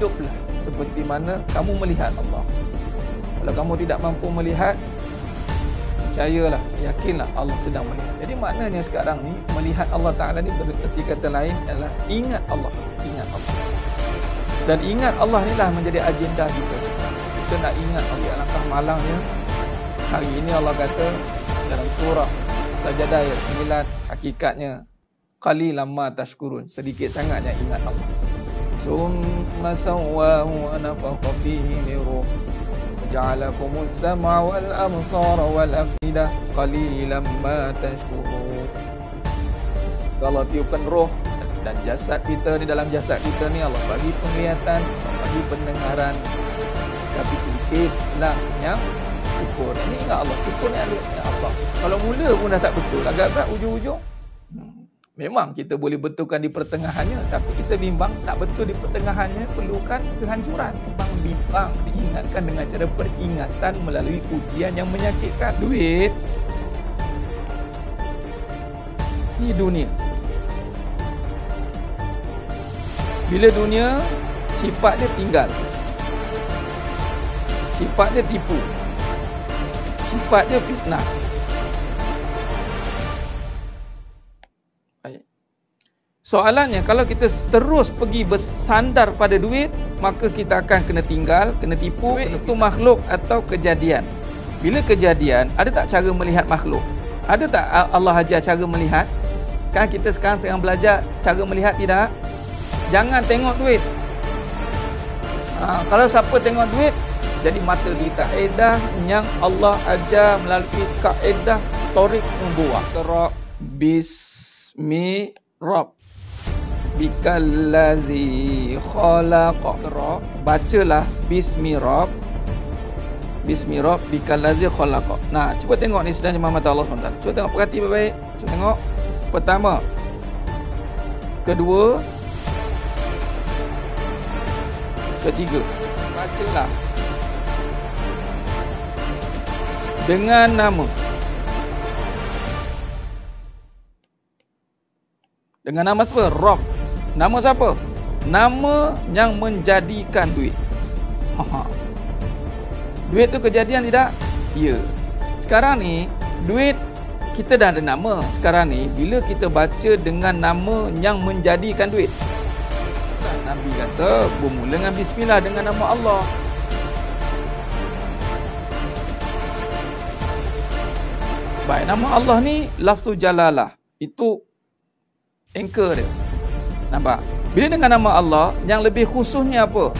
hiduplah seperti mana kamu melihat Allah. Kalau kamu tidak mampu melihat, percayalah, yakinlah Allah sedang melihat. Jadi maknanya sekarang ni melihat Allah Ta'ala ni berarti kata lain adalah ingat Allah. Ingat Allah. Dan ingat Allah ni lah menjadi agenda kita sekarang. Kita nak ingat Allah. Alangkah malangnya hari ini Allah kata dalam surah Sajadah ayat 9, hakikatnya qalilan ma tashkurun, sedikit sangat yang ingat Allah. Summa sawwahu wa nafakha fihi min ruh waja'alakumus sam'a wal absara wal afidah qalilan ma tashkurun. Kalau tiupkan roh dan jasad kita, di dalam jasad kita ni Allah bagi penglihatan, bagi pendengaran, tapi sedikitlah yang syukur. Ini ingat Allah, syukur ni ada Allah. Kalau mula pun dah tak betul, agak-agak ujung-ujung memang kita boleh betulkan di pertengahannya, tapi kita bimbang tak betul di pertengahannya, perlukan kehancuran. Bimbang diingatkan dengan cara peringatan melalui ujian yang menyakitkan. Duit ni dunia. Bila dunia, sifat dia tinggal, sifat dia tipu, sifat dia fitnah. Soalannya, kalau kita terus pergi bersandar pada duit, maka kita akan kena tinggal, kena tipu. Itu makhluk atau kejadian. Bila kejadian, ada tak cara melihat makhluk? Ada tak Allah ajar cara melihat? Kan kita sekarang tengah belajar cara melihat, tidak? Jangan tengok duit. Kalau siapa tengok duit, jadi mata di kaedah yang Allah ajar melalui kaedah Tariq Nubuwah. Qra bismi Rabb bikallazi khalaqa. Bacalah bismi Rabb, bismi Rabb bikallazi khalaqa. Nah, cuba tengok ni sedang jemaah mata Allah SWT. Cuba tengok, perhati baik-baik. Cuba tengok. Pertama, kedua, ketiga. Bacalah dengan nama. Dengan nama siapa? Rabb. Nama siapa? Nama yang menjadikan duit. Duit tu kejadian tidak? Ya. Sekarang ni duit kita dah ada nama. Sekarang ni bila kita baca dengan nama yang menjadikan duit, Nabi kata bermula dengan bismillah, dengan nama Allah. Baik, nama Allah ni lafzul jalalah. Itu anchor dia. Nampak? Bila dengan nama Allah, yang lebih khususnya apa?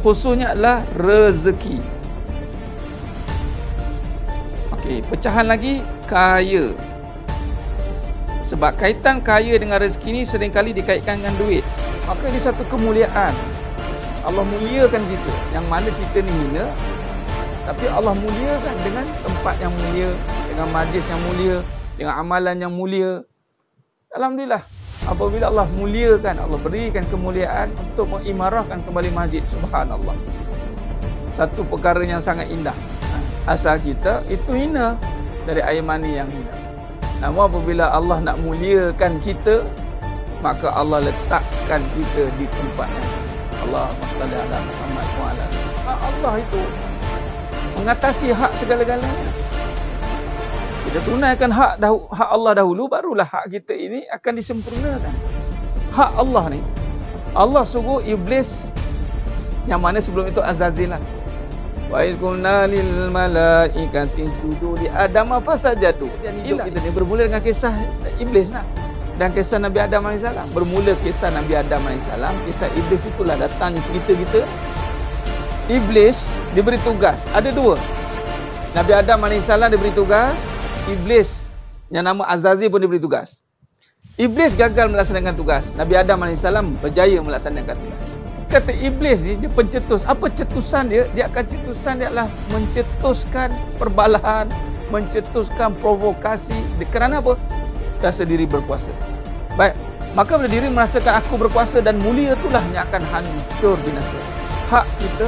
Khususnya adalah rezeki. Okey, pecahan lagi, kaya. Sebab kaitan kaya dengan rezeki ni seringkali dikaitkan dengan duit. Maka ini satu kemuliaan. Allah muliakan kita, yang mana kita ni hina, tapi Allah muliakan dengan tempat yang mulia, dengan majlis yang mulia, dengan amalan yang mulia. Alhamdulillah, apabila Allah muliakan, Allah berikan kemuliaan untuk mengimarahkan kembali masjid. Subhanallah, satu perkara yang sangat indah. Asal kita itu hina, dari air mani yang hina. Namun apabila Allah nak muliakan kita, maka Allah letakkan kita di tempat yang Allahumma salli ala Muhammad wa ala. Allah itu mengatasi hak segala-galanya. Kita tunaikan hak Allah dahulu, barulah hak kita ini akan disempurnakan. Hak Allah ni, Allah suruh iblis, yang mana sebelum itu Azazil lah. Wa iz qulna lil malaikati isjudu li Adam fasajadu. Dan hidup kita ni bermula dengan kisah iblis lah, dan kisah Nabi Adam AS. Bermula kisah Nabi Adam AS, kisah iblis itulah datangnya cerita kita. Iblis diberi tugas, ada dua. Nabi Adam AS diberi tugas, iblis yang nama Azazil pun diberi tugas. Iblis gagal melaksanakan tugas, Nabi Adam AS berjaya melaksanakan tugas. Kata iblis ni, dia pencetus. Apa cetusan dia? Dia akan cetusan dia adalah mencetuskan perbalahan, mencetuskan provokasi. Kerana apa? Rasa diri berkuasa. Baik, maka bila diri merasakan aku berkuasa dan mulia, itulah yang akan hancur binasa. Hak kita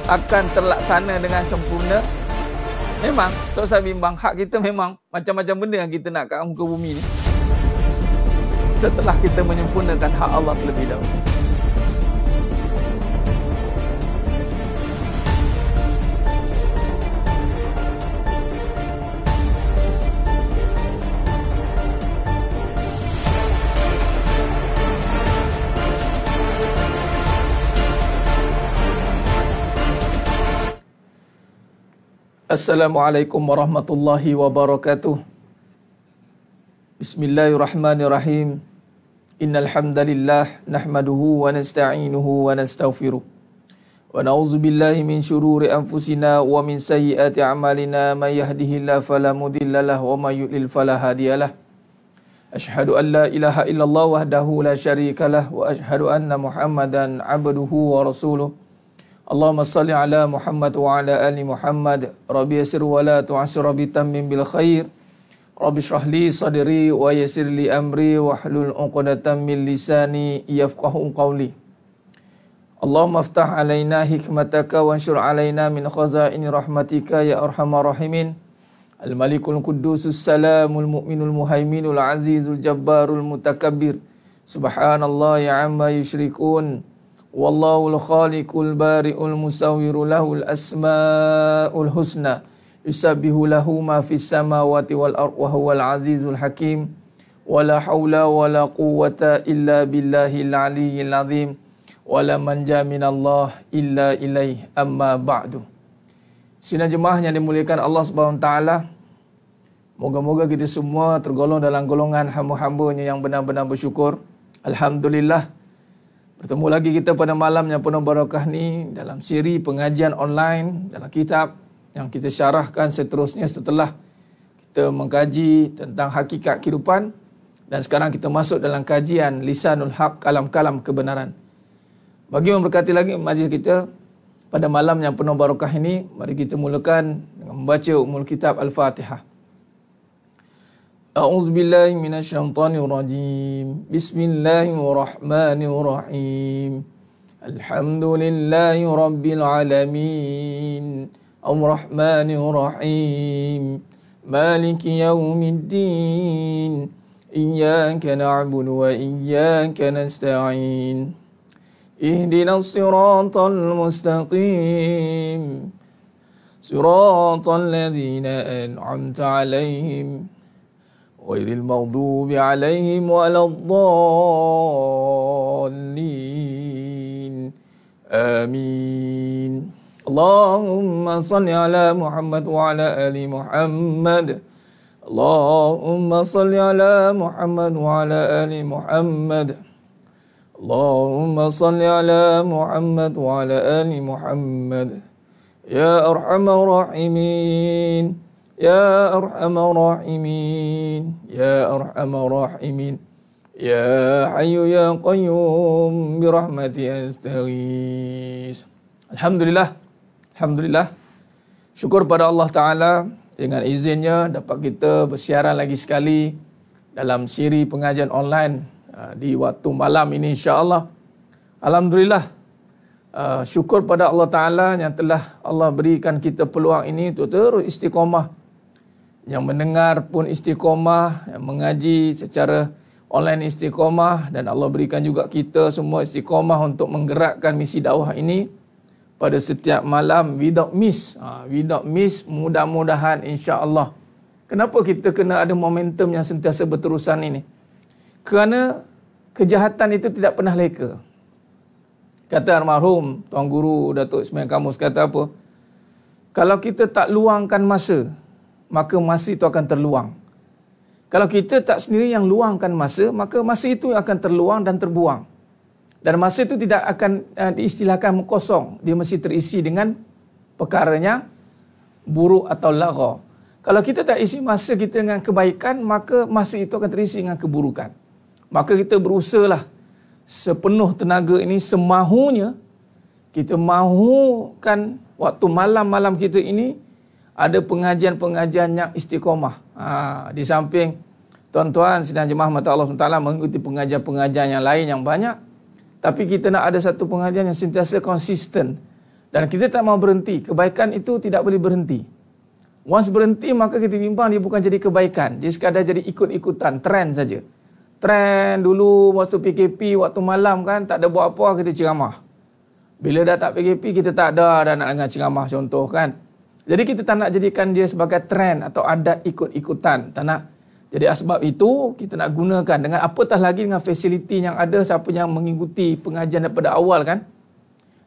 akan terlaksana dengan sempurna. Memang, tak usah bimbang, hak kita memang macam-macam benda yang kita nak kat muka bumi ni, setelah kita menyempurnakan hak Allah terlebih dahulu. Assalamualaikum warahmatullahi wabarakatuh. Bismillahirrahmanirrahim. Innal hamdalillah nahmaduhu wa nasta'inuhu wa nastaghfiruh. Wa na'udzu billahi min syururi anfusina wa min sayyiati a'malina may yahdihillahu fala mudhillalah wa may yudlil fala hadiyalah. Asyhadu an la ilaha illallah wahdahu la syarikalah wa asyhadu anna Muhammadan 'abduhu wa rasuluh. Allahumma salli ala Muhammad wa ala ali Muhammad. Rabbi yassir wa la tu'assir bi tammim bil khair. Rabbi shrah li sadri wa yassir li amri wa hlul 'uqdatam min lisani yafqahu qawli. Allahumma aftah alaina hikmataka wa anshur alaina min khazaini rahmatika ya arhamar rahimin. Al-Malikul Quddusus Salamul Mu'minul Muhaiminul Azizul Jabbarul Mutakabbir. Subhanallah ya amma yusyrikun. Wallahul khaliqul bari'ul musawwiru lahul asma'ul husna. Yusabbihu lahu ma fis samawati wal ardh wa huwal azizul hakim. Wala haula wala quwwata illa billahil aliyyil azim. Wala manja minallah illa ilaih amma ba'du. Sidang jemaah yang dimuliakan Allah Subhanahu Wa Taala, moga-moga kita semua tergolong dalam golongan hamba-hambanya yang benar-benar bersyukur. Alhamdulillah, bertemu lagi kita pada malam yang penuh barakah ni dalam siri pengajian online dalam kitab yang kita syarahkan seterusnya setelah kita mengkaji tentang hakikat kehidupan, dan sekarang kita masuk dalam kajian Lisanul Haq, kalam-kalam kebenaran. Bagi memberkati lagi majlis kita pada malam yang penuh barakah ini, mari kita mulakan dengan membaca Ummul Kitab Al-Fatihah. A'udzubillahi minasyaitonirrajim. Bismillahirrahmanirrahim. Alhamdulillahi rabbil alamin. Ar-Rahmanir-Rahim. Maliki yaumiddin. Iyyaka na'budu wa iyyaka nasta'in. Ihdinas siratal mustaqim. Siratal ladzina an'amta 'alaihim ghairil maghdubi 'alaihim waladdallin. Amin. Allahumma salli ala Muhammad wa ala ali Muhammad. Allahumma salli ala Muhammad wa ala ali Muhammad. Allahumma salli ala Muhammad wa ala ali Muhammad. Ya arhamar rahimin. Ya arhamar rahimin. Ya arhamar rahimin. Ya hayyu ya qayyum bi rahmati astaghis. Alhamdulillah. Alhamdulillah. Syukur pada Allah Ta'ala, dengan izinnya dapat kita bersiaran lagi sekali dalam siri pengajian online di waktu malam ini, insya-Allah. Alhamdulillah. Syukur pada Allah Ta'ala yang telah Allah berikan kita peluang ini untuk terus istiqamah. Yang mendengar pun istiqamah, yang mengaji secara online istiqamah, dan Allah berikan juga kita semua istiqamah untuk menggerakkan misi dakwah ini pada setiap malam without miss. Without miss, mudah-mudahan insya-Allah. Kenapa kita kena ada momentum yang sentiasa berterusan ini? Kerana kejahatan itu tidak pernah leka. Kata almarhum Tuan Guru Datuk Ismail Kamus, kata apa? Kalau kita tak luangkan masa, maka masa itu akan terluang. Kalau kita tak sendiri yang luangkan masa, maka masa itu akan terluang dan terbuang. Dan masa itu tidak akan diistilahkan kosong. Dia mesti terisi dengan perkaranya buruk atau lagha. Kalau kita tak isi masa kita dengan kebaikan, maka masa itu akan terisi dengan keburukan. Maka kita berusahalah sepenuh tenaga ini, semahunya kita mahukan waktu malam-malam kita ini ada pengajian-pengajian yang istiqamah. Di samping tuan-tuan sidang jemaah mata Allah SWT mengikuti pengajian-pengajian yang lain yang banyak, tapi kita nak ada satu pengajian yang sentiasa konsisten. Dan kita tak mau berhenti. Kebaikan itu tidak boleh berhenti. Once berhenti, maka kita bimbang dia bukan jadi kebaikan. Dia sekadar jadi ikut-ikutan, trend saja. Trend dulu waktu PKP, waktu malam kan, tak ada buat apa, kita ceramah. Bila dah tak PKP, kita tak ada dah nak dengar ceramah contoh kan. Jadi kita tak nak jadikan dia sebagai trend atau adat ikut-ikutan. Tak nak. Jadi sebab itu kita nak gunakan dengan apatah lagi dengan fasiliti yang ada, siapa yang mengikuti pengajian daripada awal kan.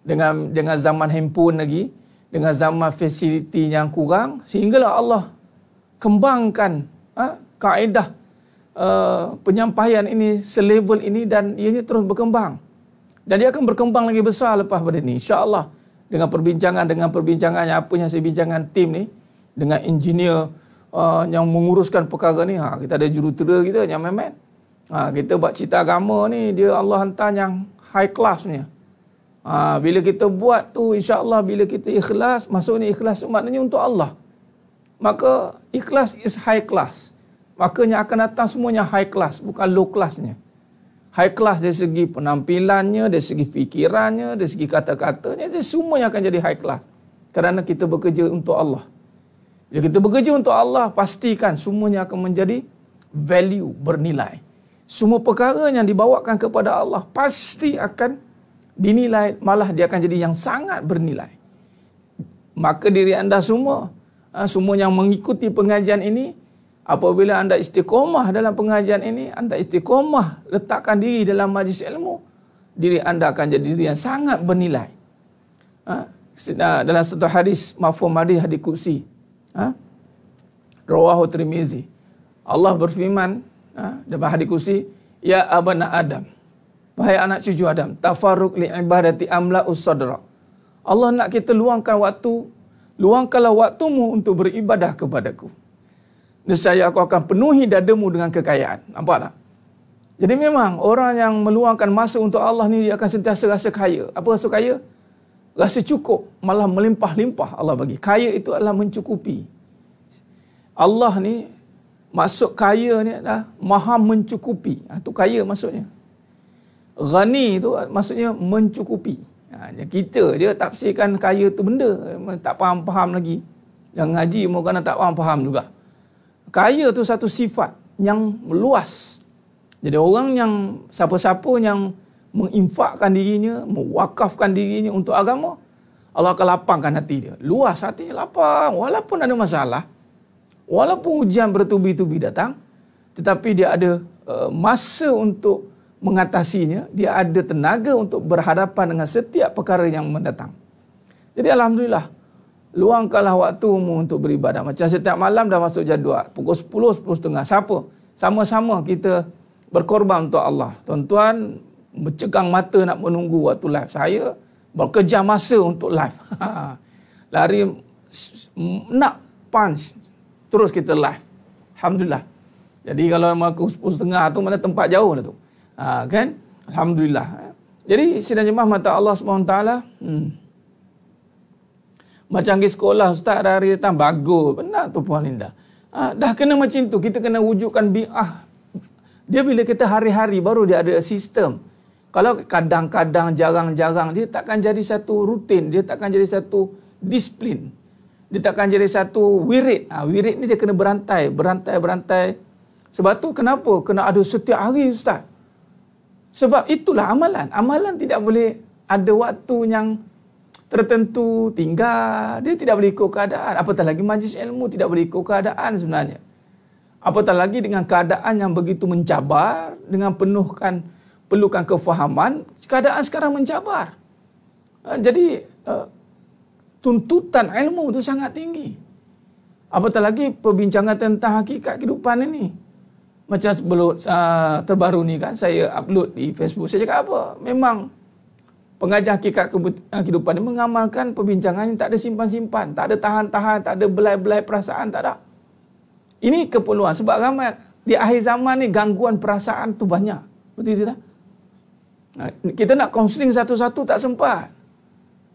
Dengan zaman handphone lagi, dengan zaman fasiliti yang kurang, sehinggalah Allah kembangkan kaedah penyampaian ini selevel ini, dan ianya terus berkembang. Dan dia akan berkembang lagi besar lepas pada ni, insya-Allah. Dengan perbincangan yang apa yang saya bincangkan tim ni dengan engineer yang menguruskan perkara ni, kita ada jurutera kita yang Mehmet. Kita buat cerita agama ni, dia Allah hantar yang high class punya. Bila kita buat tu, insya-Allah bila kita ikhlas, maksudnya ikhlas tu maknanya untuk Allah. Maka ikhlas is high class. Makanya akan datang semuanya high class, bukan low classnya. High class dari segi penampilannya, dari segi fikirannya, dari segi kata-katanya, semuanya akan jadi high class. Kerana kita bekerja untuk Allah. Bila kita bekerja untuk Allah, pastikan semuanya akan menjadi value, bernilai. Semua perkara yang dibawakan kepada Allah pasti akan dinilai, malah dia akan jadi yang sangat bernilai. Maka diri anda semua yang mengikuti pengajian ini, apabila anda istiqomah dalam pengajian ini, anda istiqomah letakkan diri dalam majlis ilmu, diri anda akan jadi diri yang sangat bernilai. Dalam satu hadis, mafhum hadis kursi, rawahu Tirmizi, Allah berfirman dalam hadis kursi, ya abana Adam, wahai anak cucu Adam, tafarruq li ibadati amla usadra. Allah nak kita luangkanlah waktumu untuk beribadah kepadaku. Nescaya aku akan penuhi dadamu dengan kekayaan. Nampak tak? Jadi memang orang yang meluangkan masa untuk Allah ni, dia akan sentiasa rasa kaya. Apa rasa kaya? Rasa cukup, malah melimpah-limpah Allah bagi. Kaya itu adalah mencukupi. Allah ni, maksud kaya ni adalah maha mencukupi. Itu kaya maksudnya. Ghani itu maksudnya mencukupi. Kita je tafsirkan kaya tu benda, tak faham-faham lagi. Yang ngaji mungkin tak faham-faham juga. Kaya tu satu sifat yang luas. Jadi orang yang, siapa-siapa yang menginfakkan dirinya, mewakafkan dirinya untuk agama, Allah akan lapangkan hati dia. Luas hatinya, lapang. Walaupun ada masalah, walaupun hujan bertubi-tubi datang, tetapi dia ada masa untuk mengatasinya, dia ada tenaga untuk berhadapan dengan setiap perkara yang mendatang. Jadi alhamdulillah, luangkanlah waktumu untuk beribadah. Macam setiap malam dah masuk jadual, pukul 10, 10.30. Siapa? Sama-sama kita berkorban untuk Allah. Tuan-tuan bercegang mata nak menunggu waktu live. Saya berkejar masa untuk live. Lari nak punch, terus kita live. Alhamdulillah. Jadi kalau aku 10.30 tu, mana tempat jauh dah tu. Kan? Alhamdulillah. Jadi sidang jemaah mata Allah SWT, macam pergi sekolah, ustaz hari datang, bagus. Benar tu Puan Linda. Dah kena macam tu, kita kena wujudkan bi'ah. Dia bila kita hari-hari, baru dia ada sistem. Kalau kadang-kadang, jarang-jarang, dia takkan jadi satu rutin, dia takkan jadi satu disiplin. Dia takkan jadi satu wirid. Wirid ni dia kena berantai. Sebab tu kenapa? Kena ada setiap hari, ustaz. Sebab itulah amalan. Amalan tidak boleh ada waktu yang tertentu tinggal. Dia tidak boleh ikut keadaan. Apatah lagi majlis ilmu tidak boleh ikut keadaan sebenarnya. Apatah lagi dengan keadaan yang begitu mencabar, dengan perlukan kefahaman, keadaan sekarang mencabar. Jadi tuntutan ilmu itu sangat tinggi. Apatah lagi perbincangan tentang hakikat kehidupan ini. Macam sebelum terbaru ni kan, saya upload di Facebook. Saya cakap apa? Memang pengajar hakikat kehidupan ini mengamalkan perbincangan yang tak ada simpan-simpan, tak ada tahan-tahan, tak ada belai-belai perasaan, tak ada. Ini keperluan. Sebab ramai di akhir zaman ni gangguan perasaan tu banyak. Betul tidak? Kita nak kaunseling satu-satu tak sempat.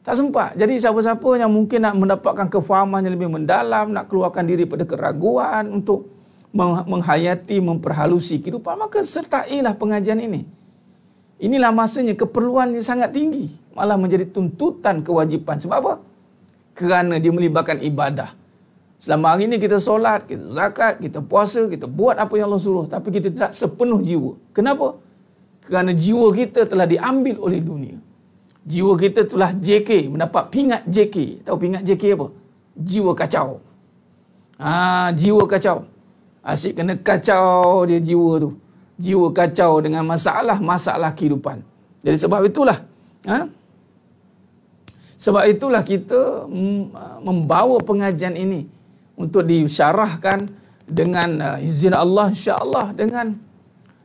Tak sempat. Jadi siapa-siapa yang mungkin nak mendapatkan kefahaman yang lebih mendalam, nak keluarkan diri pada keraguan untuk menghayati, memperhalusi kehidupan, maka sertailah pengajian ini. Inilah masanya, keperluannya sangat tinggi. Malah menjadi tuntutan kewajipan. Sebab apa? Kerana dia melibatkan ibadah. Selama hari ini kita solat, kita zakat, kita puasa, kita buat apa yang Allah suruh. Tapi kita tidak sepenuh jiwa. Kenapa? Kerana jiwa kita telah diambil oleh dunia. Jiwa kita telah JK, mendapat pingat JK. Tahu pingat JK apa? Jiwa kacau. Jiwa kacau. Asyik kena kacau dia jiwa tu. Jiwa kacau dengan masalah kehidupan. Jadi sebab itulah, Sebab itulah kita membawa pengajian ini untuk disyarahkan dengan izin Allah, insya-Allah, dengan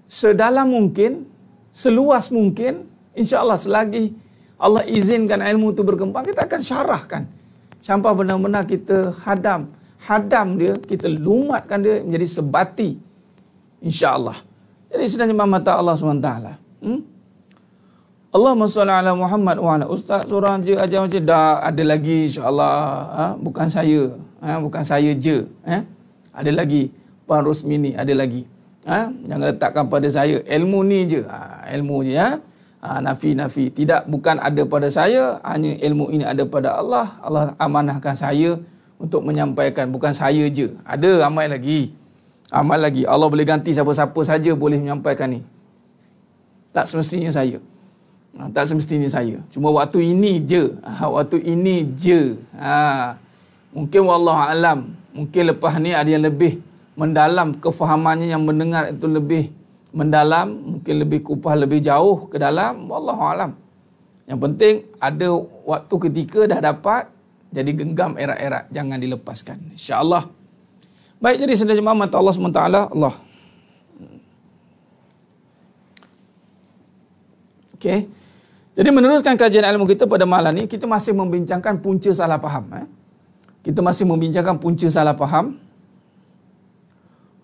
sedalam mungkin, seluas mungkin, insya-Allah. Selagi Allah izinkan ilmu itu berkembang, kita akan syarahkan sampai benar-benar kita hadam dia, kita lumatkan dia menjadi sebati, insya-Allah. Jadi sebenarnya mata Allah SWT. Allahumma salli ala Muhammad wa ala. Ustaz seorang je ajar macam dah ada lagi, insya-Allah. Bukan saya, bukan saya je. Ada lagi Puan Rosmini, ada lagi. Jangan letakkan pada saya. Ilmu ni je. Ilmu je. Nafi. Tidak, bukan ada pada saya. Hanya ilmu ini ada pada Allah. Allah amanahkan saya untuk menyampaikan. Bukan saya je. Ada ramai lagi. Amal lagi. Allah boleh ganti siapa-siapa saja boleh menyampaikan ni. Tak semestinya saya. Tak semestinya saya. Cuma waktu ini je. Waktu ini je. Mungkin wallahualam. Mungkin lepas ni ada yang lebih mendalam kefahamannya, yang mendengar itu lebih mendalam, mungkin lebih kupas, lebih jauh ke dalam, wallahualam. Yang penting ada waktu ketika dah dapat, jadi genggam erat-erat, jangan dilepaskan, insya-Allah. Baik, jadi saudara jemaah mata Allah SWT, Allah. Okey. Jadi meneruskan kajian ilmu kita pada malam ni, kita masih membincangkan punca salah faham. Kita masih membincangkan punca salah faham.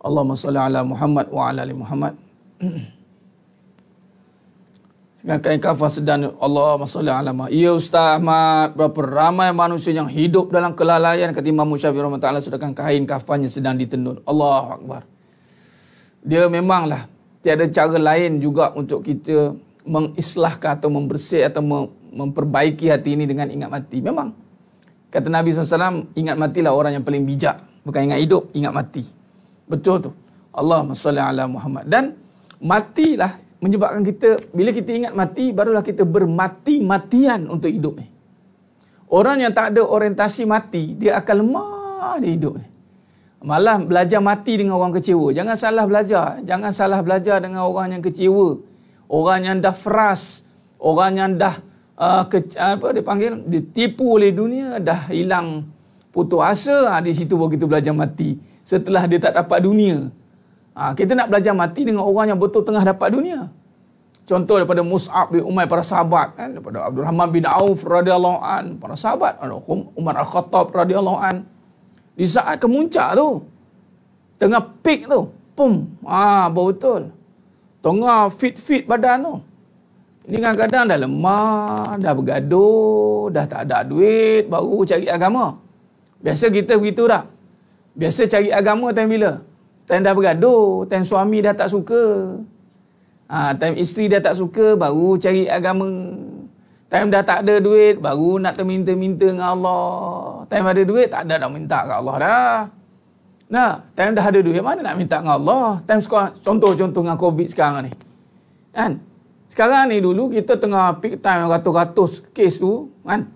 Allahumma salli ala Muhammad wa ala ali Muhammad. Dengan kain kafan sedang Allahumma salli ala Muhammad. Ya Ustaz Ahmad, berapa ramai manusia yang hidup dalam kelalaian, kata Imam Syafi'i rahimahullah, sedangkan kain kafannya sedang ditenun. Allahu Akbar. Dia memanglah tiada cara lain juga untuk kita mengislahkan atau membersih atau memperbaiki hati ini dengan ingat mati. Memang kata Nabi SAW, ingat matilah orang yang paling bijak. Bukan ingat hidup, ingat mati. Betul tu. Allahumma salli ala Muhammad. Dan matilah menyebabkan kita, bila kita ingat mati, barulah kita bermati-matian untuk hidup ni. Orang yang tak ada orientasi mati, dia akan lemah di hidup ni. Malah belajar mati dengan orang kecewa. Jangan salah belajar. Jangan salah belajar dengan orang yang kecewa. Orang yang dah fras. Orang yang dah ditipu oleh dunia, dah hilang putus asa, di situ baru kita belajar mati. Setelah dia tak dapat dunia. Kita nak belajar mati dengan orang yang betul tengah dapat dunia. Contoh daripada Mus'ab bin Umair, para sahabat, daripada Abdul Rahman bin Auf radhiyallahu an, para sahabat, Umar Al-Khattab radhiyallahu an. Di saat kemuncak tu, tengah peak tu, betul. Tengah fit badan tu. Ini kadang-kadang dah lemah, dah bergaduh, dah tak ada duit, baru cari agama. Biasa kita begitu tak? Biasa cari agama time bila? Time dah bergaduh, time suami dah tak suka. Time isteri dah tak suka, baru cari agama. Time dah tak ada duit, baru nak terminta-minta dengan Allah. Time ada duit, tak ada nak minta ke Allah dah. Nah, time dah ada duit, mana nak minta dengan Allah? Time sekarang, contoh-contoh dengan COVID sekarang ni. Kan? Sekarang ni dulu kita tengah peak time ratus-ratus kes tu, kan?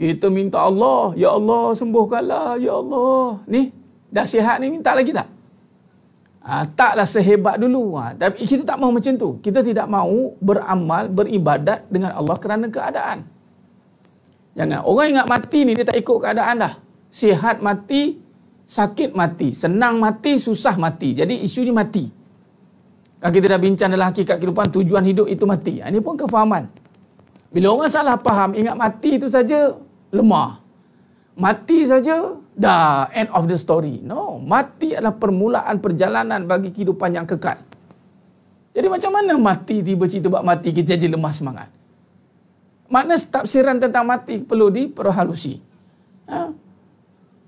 Kita minta Allah, ya Allah sembuhkanlah, ya Allah. Ni dah sihat ni minta lagi tak? Taklah sehebat dulu. Tapi kita tak mahu macam tu. Kita tidak mahu beramal, beribadat dengan Allah kerana keadaan. Jangan. Orang ingat mati ni dia tak ikut keadaan dah. Sihat mati, sakit mati, senang mati, susah mati. Jadi isu ni mati. Kalau kita dah bincang dalam hakikat kehidupan, tujuan hidup itu mati. Ini pun kefahaman. Bila orang salah faham, ingat mati itu saja lemah. Mati saja, dah end of the story. No, mati adalah permulaan perjalanan bagi kehidupan yang kekal. Jadi macam mana mati, tiba cerita bab mati, kita jadi lemah semangat? Makna tafsiran tentang mati perlu diperhalusi.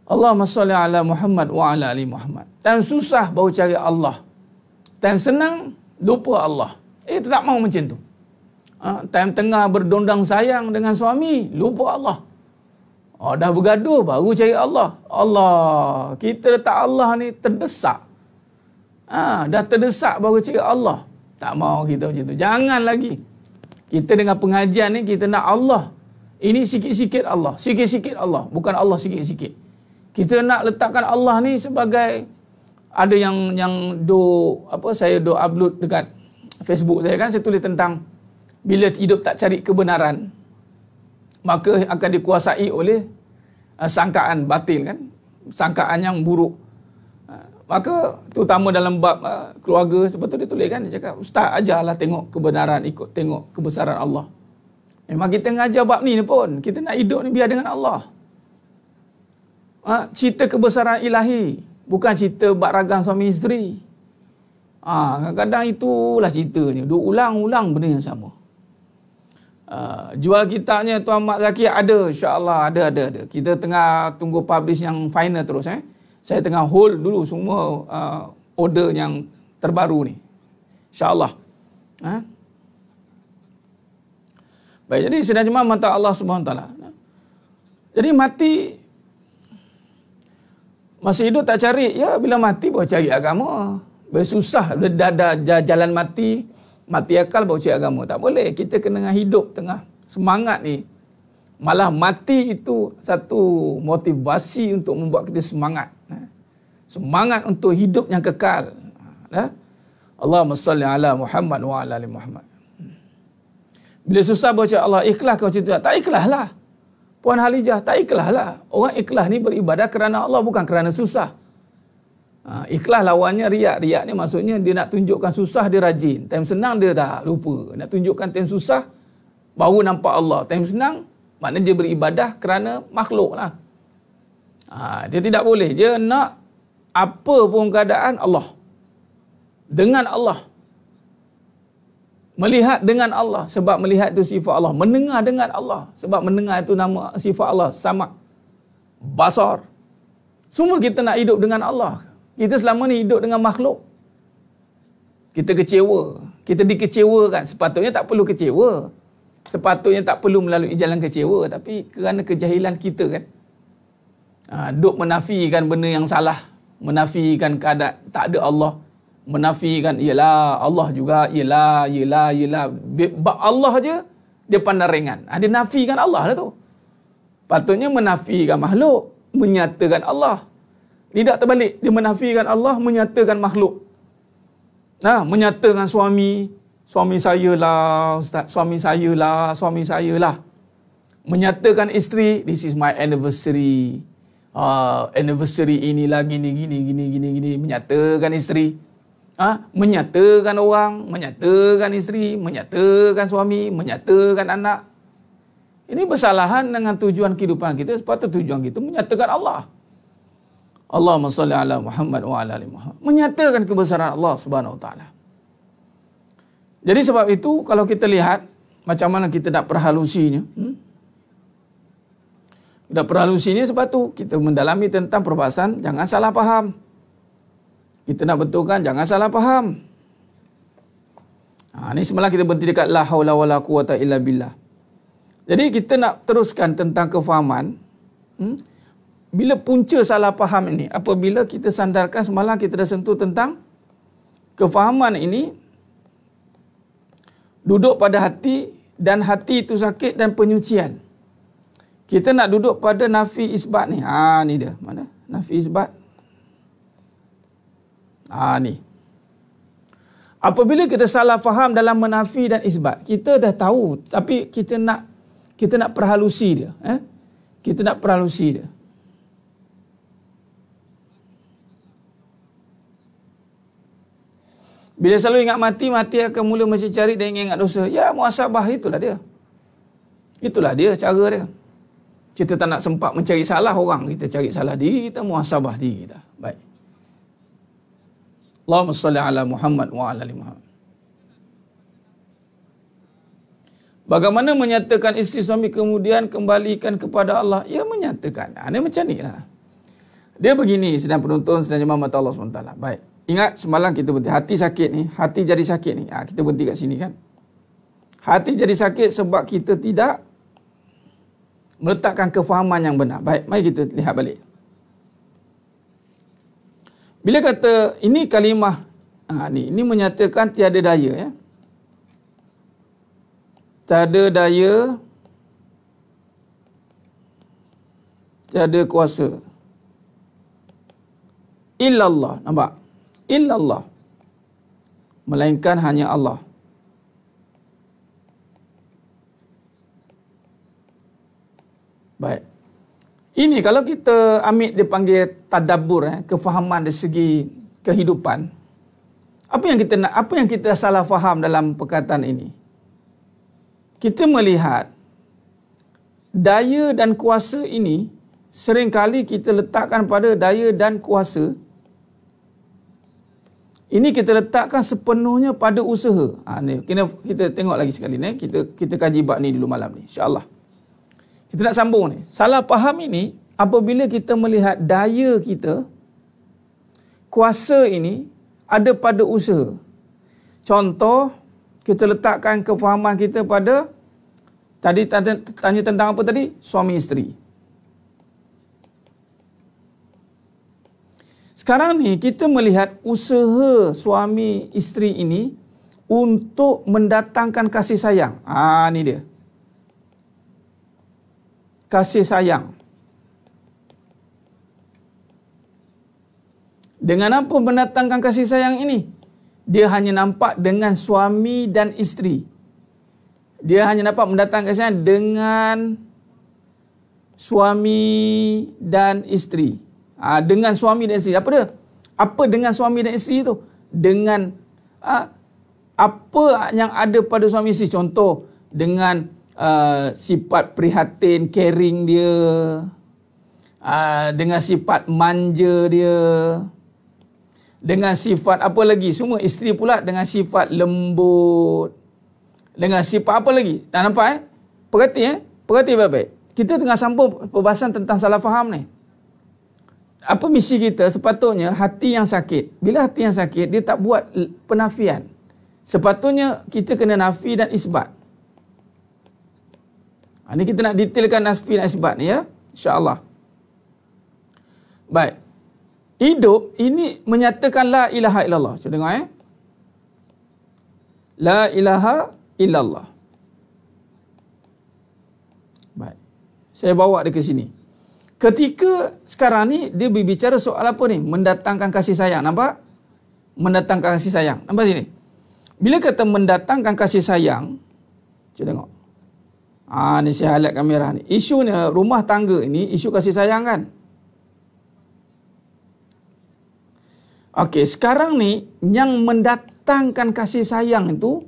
Allahumma salli ala Muhammad wa ala ali Muhammad. Dan susah baru cari Allah. Dan senang, lupa Allah. Kita tak mahu macam tu. Time tengah berdondang sayang dengan suami, lupa Allah. Dah bergaduh, baru cari Allah. Allah, kita letak Allah ni terdesak. Dah terdesak baru cari Allah. Tak mahu kita macam tu. Jangan lagi. Kita dengan pengajian ni, kita nak Allah. Ini sikit-sikit Allah. Sikit-sikit Allah. Bukan Allah sikit-sikit. Kita nak letakkan Allah ni sebagai, ada yang saya upload dekat Facebook saya kan, saya tulis tentang bila hidup tak cari kebenaran, maka akan dikuasai oleh sangkaan batil kan, sangkaan yang buruk. Maka terutama dalam bab keluarga, sebab tu dia tulis kan, dia cakap, ustaz ajarlah tengok kebenaran, ikut tengok kebesaran Allah. Memang kita ngajar bab ni pun, kita nak hidup ni biar dengan Allah. Cerita kebesaran ilahi, bukan cerita bab ragam suami isteri. Kadang-kadang itulah ceritanya, duk ulang-ulang benda yang sama. Jual kitabnya Tuan Mat Zaki ada, insya-Allah ada. Kita tengah tunggu publish yang final terus. Saya tengah hold dulu semua order yang terbaru ni, insya-Allah. Baik, jadi sidang jemaah mata Allah Subhanahu Wa Taala. Jadi mati, masih hidup tak cari, ya bila mati baru cari agama. Bersusah, dah jalan mati akal baru cari agama. Tak boleh, kita kena hidup tengah semangat ni. Malah mati itu satu motivasi untuk membuat kita semangat. Semangat untuk hidup yang kekal. Allahumma salli ala Muhammad wa ala ali Muhammad. Bila susah baca Allah, ikhlas kau cerita. Tak ikhlas lah. Puan Halijah, tak ikhlas lah. Orang ikhlas ni beribadah kerana Allah, bukan kerana susah. Ikhlas lawannya riak. Riak ni maksudnya dia nak tunjukkan susah, dia rajin. Time senang dia tak lupa. Nak tunjukkan time susah, baru nampak Allah. Time senang, maknanya dia beribadah kerana makhluk lah. Dia tidak boleh. Dia nak apa pun keadaan Allah. Dengan Allah. Melihat dengan Allah, sebab melihat itu sifat Allah. Mendengar dengan Allah, sebab mendengar itu nama sifat Allah. Sama', basar. Semua kita nak hidup dengan Allah. Kita selama ni hidup dengan makhluk. Kita kecewa. Kita dikecewakan. Sepatutnya tak perlu kecewa. Sepatutnya tak perlu melalui jalan kecewa. Tapi kerana kejahilan kita kan, duk menafikan benda yang salah. Menafikan keadaan tak ada Allah. Menafikan, ialah Allah juga, ialah. Allah je, dia pandang ringan. Dia nafikan Allah lah tu. Patutnya menafikan makhluk, menyatakan Allah. Tidak terbalik, dia menafikan Allah, menyatakan makhluk. Menyatakan suami saya lah, Ustaz, suami saya lah. Menyatakan isteri, this is my anniversary. Anniversary inilah gini. Menyatakan isteri. Menyatakan orang, menyatakan isteri, menyatakan suami, menyatakan anak. Ini bersalahan dengan tujuan kehidupan kita. Sepatutnya tujuan kita menyatakan Allah. Allahumma salli ala Muhammad wa ala ali Muhammad. Menyatakan kebesaran Allah Subhanahu Wa Taala. Jadi sebab itu kalau kita lihat macam mana kita nak perhalusinya. Nak perhalusinya sebab tu kita mendalami tentang perbahasan jangan salah faham. Kita nak betulkan jangan salah faham. Ni semalam kita berhenti dekat la haula wala quwata illa billah. Jadi kita nak teruskan tentang kefahaman. Bila punca salah faham ini, apabila kita sandarkan semalam kita dah sentuh tentang kefahaman ini duduk pada hati, dan hati itu sakit dan penyucian. Kita nak duduk pada nafi isbat ni. Ni dia. Mana? Nafi isbat. Ni. Apabila kita salah faham dalam menafi dan isbat, kita dah tahu, tapi kita nak perhalusi dia. Kita nak perhalusi dia. Bila selalu ingat mati akan mula macam cari dan ingat dosa. Ya, muhasabah itulah dia. Itulah dia cara dia. Kita tak nak sempat mencari salah orang, kita cari salah diri kita, muhasabah diri kita. Baik. Allahumma salli ala Muhammad wa ala ali Muhammad. Bagaimana menyatakan isteri suami kemudian kembalikan kepada Allah? Ya, menyatakan. Dia macam ni lah. Dia begini, sedang penonton, sedang jemaah mata Allah SWT. Baik. Ingat semalam kita berhenti. Hati sakit ni, hati jadi sakit ni. Kita berhenti kat sini kan. Hati jadi sakit sebab kita tidak meletakkan kefahaman yang benar. Baik, mari kita lihat balik. Bila kata ini kalimah, ini menyatakan tiada daya ya. Tiada daya, tiada kuasa. Illallah, nampak? Illallah. Melainkan hanya Allah. Baik. Ini kalau kita ambil dia panggil tadabbur, kefahaman dari segi kehidupan. Apa yang kita salah faham dalam perkataan ini? Kita melihat daya dan kuasa ini seringkali kita letakkan pada daya dan kuasa. Ini kita letakkan sepenuhnya pada usaha. Ni kita tengok lagi sekali ni. Kita kaji bab ni dulu malam ni, insya-Allah. Kita nak sambung ni. Salah faham ini apabila kita melihat daya kita, kuasa ini ada pada usaha. Contoh, kita letakkan kefahaman kita pada tadi tanya tentang apa tadi? Suami isteri. Sekarang ni kita melihat usaha suami isteri ini untuk mendatangkan kasih sayang. Ni dia. Kasih sayang. Dengan apa mendatangkan kasih sayang ini? Dia hanya nampak dengan suami dan isteri. Dia hanya dapat mendatangkan kasih sayang dengan suami dan isteri. Dengan suami dan isteri. Apa dia? Apa dengan suami dan isteri itu? Dengan apa yang ada pada suami isteri. Contoh, dengan sifat prihatin, caring dia, dengan sifat manja dia, dengan sifat apa lagi? Semua isteri pula dengan sifat lembut, dengan sifat apa lagi? Tak nampak Perhati baik-baik. Kita tengah sambung perbahasan tentang salah faham ni. Apa misi kita? Sepatutnya hati yang sakit. Bila hati yang sakit, dia tak buat penafian. Sepatutnya kita kena nafi dan isbat. Ini kita nak detailkan nafi dan isbat ni ya, insya-Allah. Baik. Hidup ini menyatakan la ilaha illallah. Cuba tengok La ilaha illallah. Baik. Saya bawa dia ke sini. Ketika sekarang ni dia berbicara soal apa ni? Mendatangkan kasih sayang. Nampak? Mendatangkan kasih sayang. Nampak sini? Bila kata mendatangkan kasih sayang, cuba tengok. Ni saya highlight kamera ni. Isunya rumah tangga ini isu kasih sayang kan? Okey, sekarang ni yang mendatangkan kasih sayang itu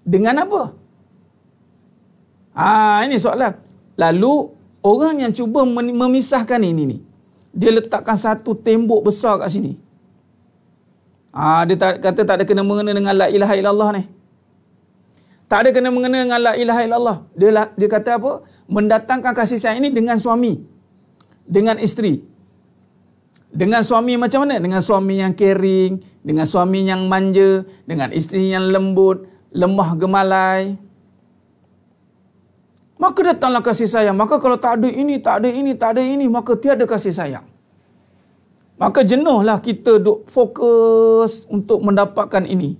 dengan apa? Ini soalan. Lalu orang yang cuba memisahkan ini ni, dia letakkan satu tembok besar kat sini. Dia kata tak ada kena-mengena dengan la ilaha illallah ni. Tak ada kena-mengena dengan la ilaha illallah. Dia kata apa? Mendatangkan kasih sayang ini dengan suami, dengan isteri. Dengan suami macam mana? Dengan suami yang caring, dengan suami yang manja, dengan isteri yang lembut, lemah gemalai. Maka datanglah kasih sayang. Maka kalau tak ada ini, tak ada ini, tak ada ini, maka tiada kasih sayang. Maka jenuhlah kita duk fokus untuk mendapatkan ini.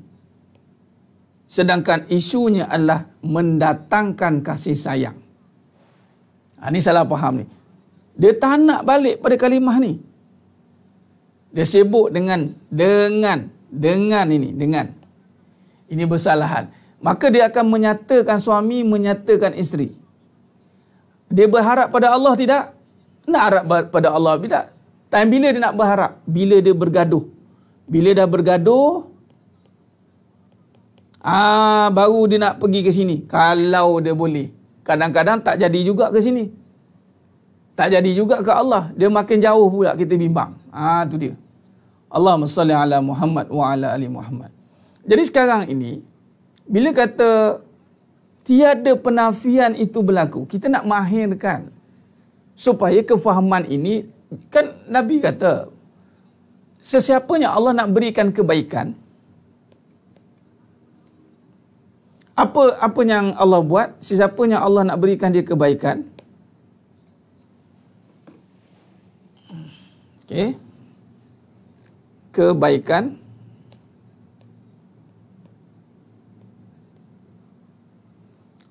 Sedangkan isunya adalah mendatangkan kasih sayang. Ini salah faham ni. Dia tak nak balik pada kalimah ni. Dia sibuk dengan ini. Ini bersalahan. Maka dia akan menyatakan suami, menyatakan isteri. Dia berharap pada Allah tidak? Nak harap pada Allah tidak? Time bila dia nak berharap? Bila dia bergaduh. Bila dah bergaduh, baru dia nak pergi ke sini. Kalau dia boleh. Kadang-kadang tak jadi juga ke sini. Tak jadi juga ke Allah. Dia makin jauh pula kita bimbang. Tu dia. Allahumma salli ala Muhammad wa ala ali Muhammad. Jadi sekarang ini, bila kata tiada penafian itu berlaku, kita nak mahirkan supaya kefahaman ini, kan Nabi kata, sesiapanya Allah nak berikan kebaikan, apa yang Allah buat, sesiapanya Allah nak berikan dia kebaikan, kebaikan,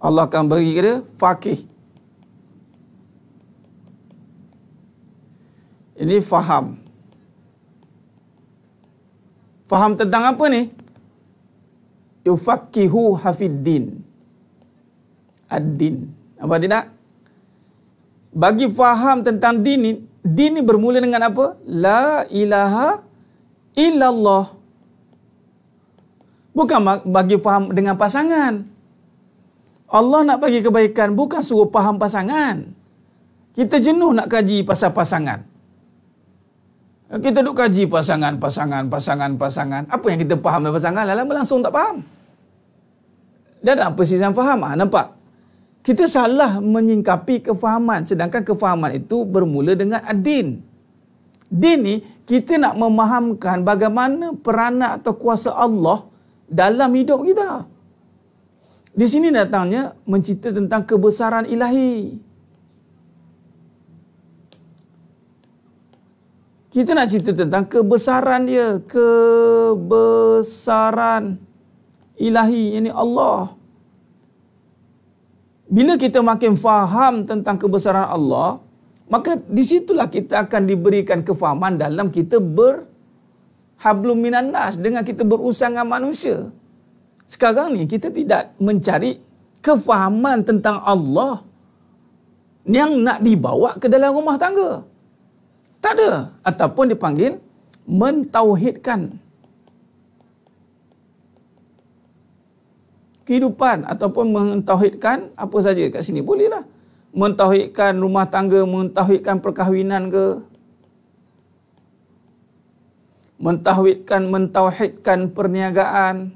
Allah akan beri dia faqih. Ini faham. Faham tentang apa ni? Yufaqihu hafiddin. Ad-din. Apa tidak? bagi faham tentang din ni bermula dengan apa? La ilaha illallah. Bukan bagi faham dengan pasangan. Allah nak bagi kebaikan, bukan suruh faham pasangan. Kita jenuh nak kaji pasal pasangan. Kita duk kaji pasangan. Apa yang kita faham dari pasangan? Lama-lama langsung tak faham. Dah ada apa sih yang faham? Nampak? Kita salah menyingkapi kefahaman. Sedangkan kefahaman itu bermula dengan ad-din. Din ni, kita nak memahamkan bagaimana peranan atau kuasa Allah dalam hidup kita. Di sini datangnya mencerita tentang kebesaran ilahi. Kita nak cerita tentang kebesaran dia. Kebesaran ilahi, ini Allah. Bila kita makin faham tentang kebesaran Allah, maka di situlah kita akan diberikan kefahaman dalam kita berhablum minan nas, dengan kita berurusan dengan manusia. Sekarang ni kita tidak mencari kefahaman tentang Allah yang nak dibawa ke dalam rumah tangga. Tak ada. Ataupun dipanggil mentauhidkan kehidupan, ataupun mentauhidkan apa saja kat sini. Bolehlah. Mentauhidkan rumah tangga, mentauhidkan perkahwinan ke. Mentauhidkan perniagaan.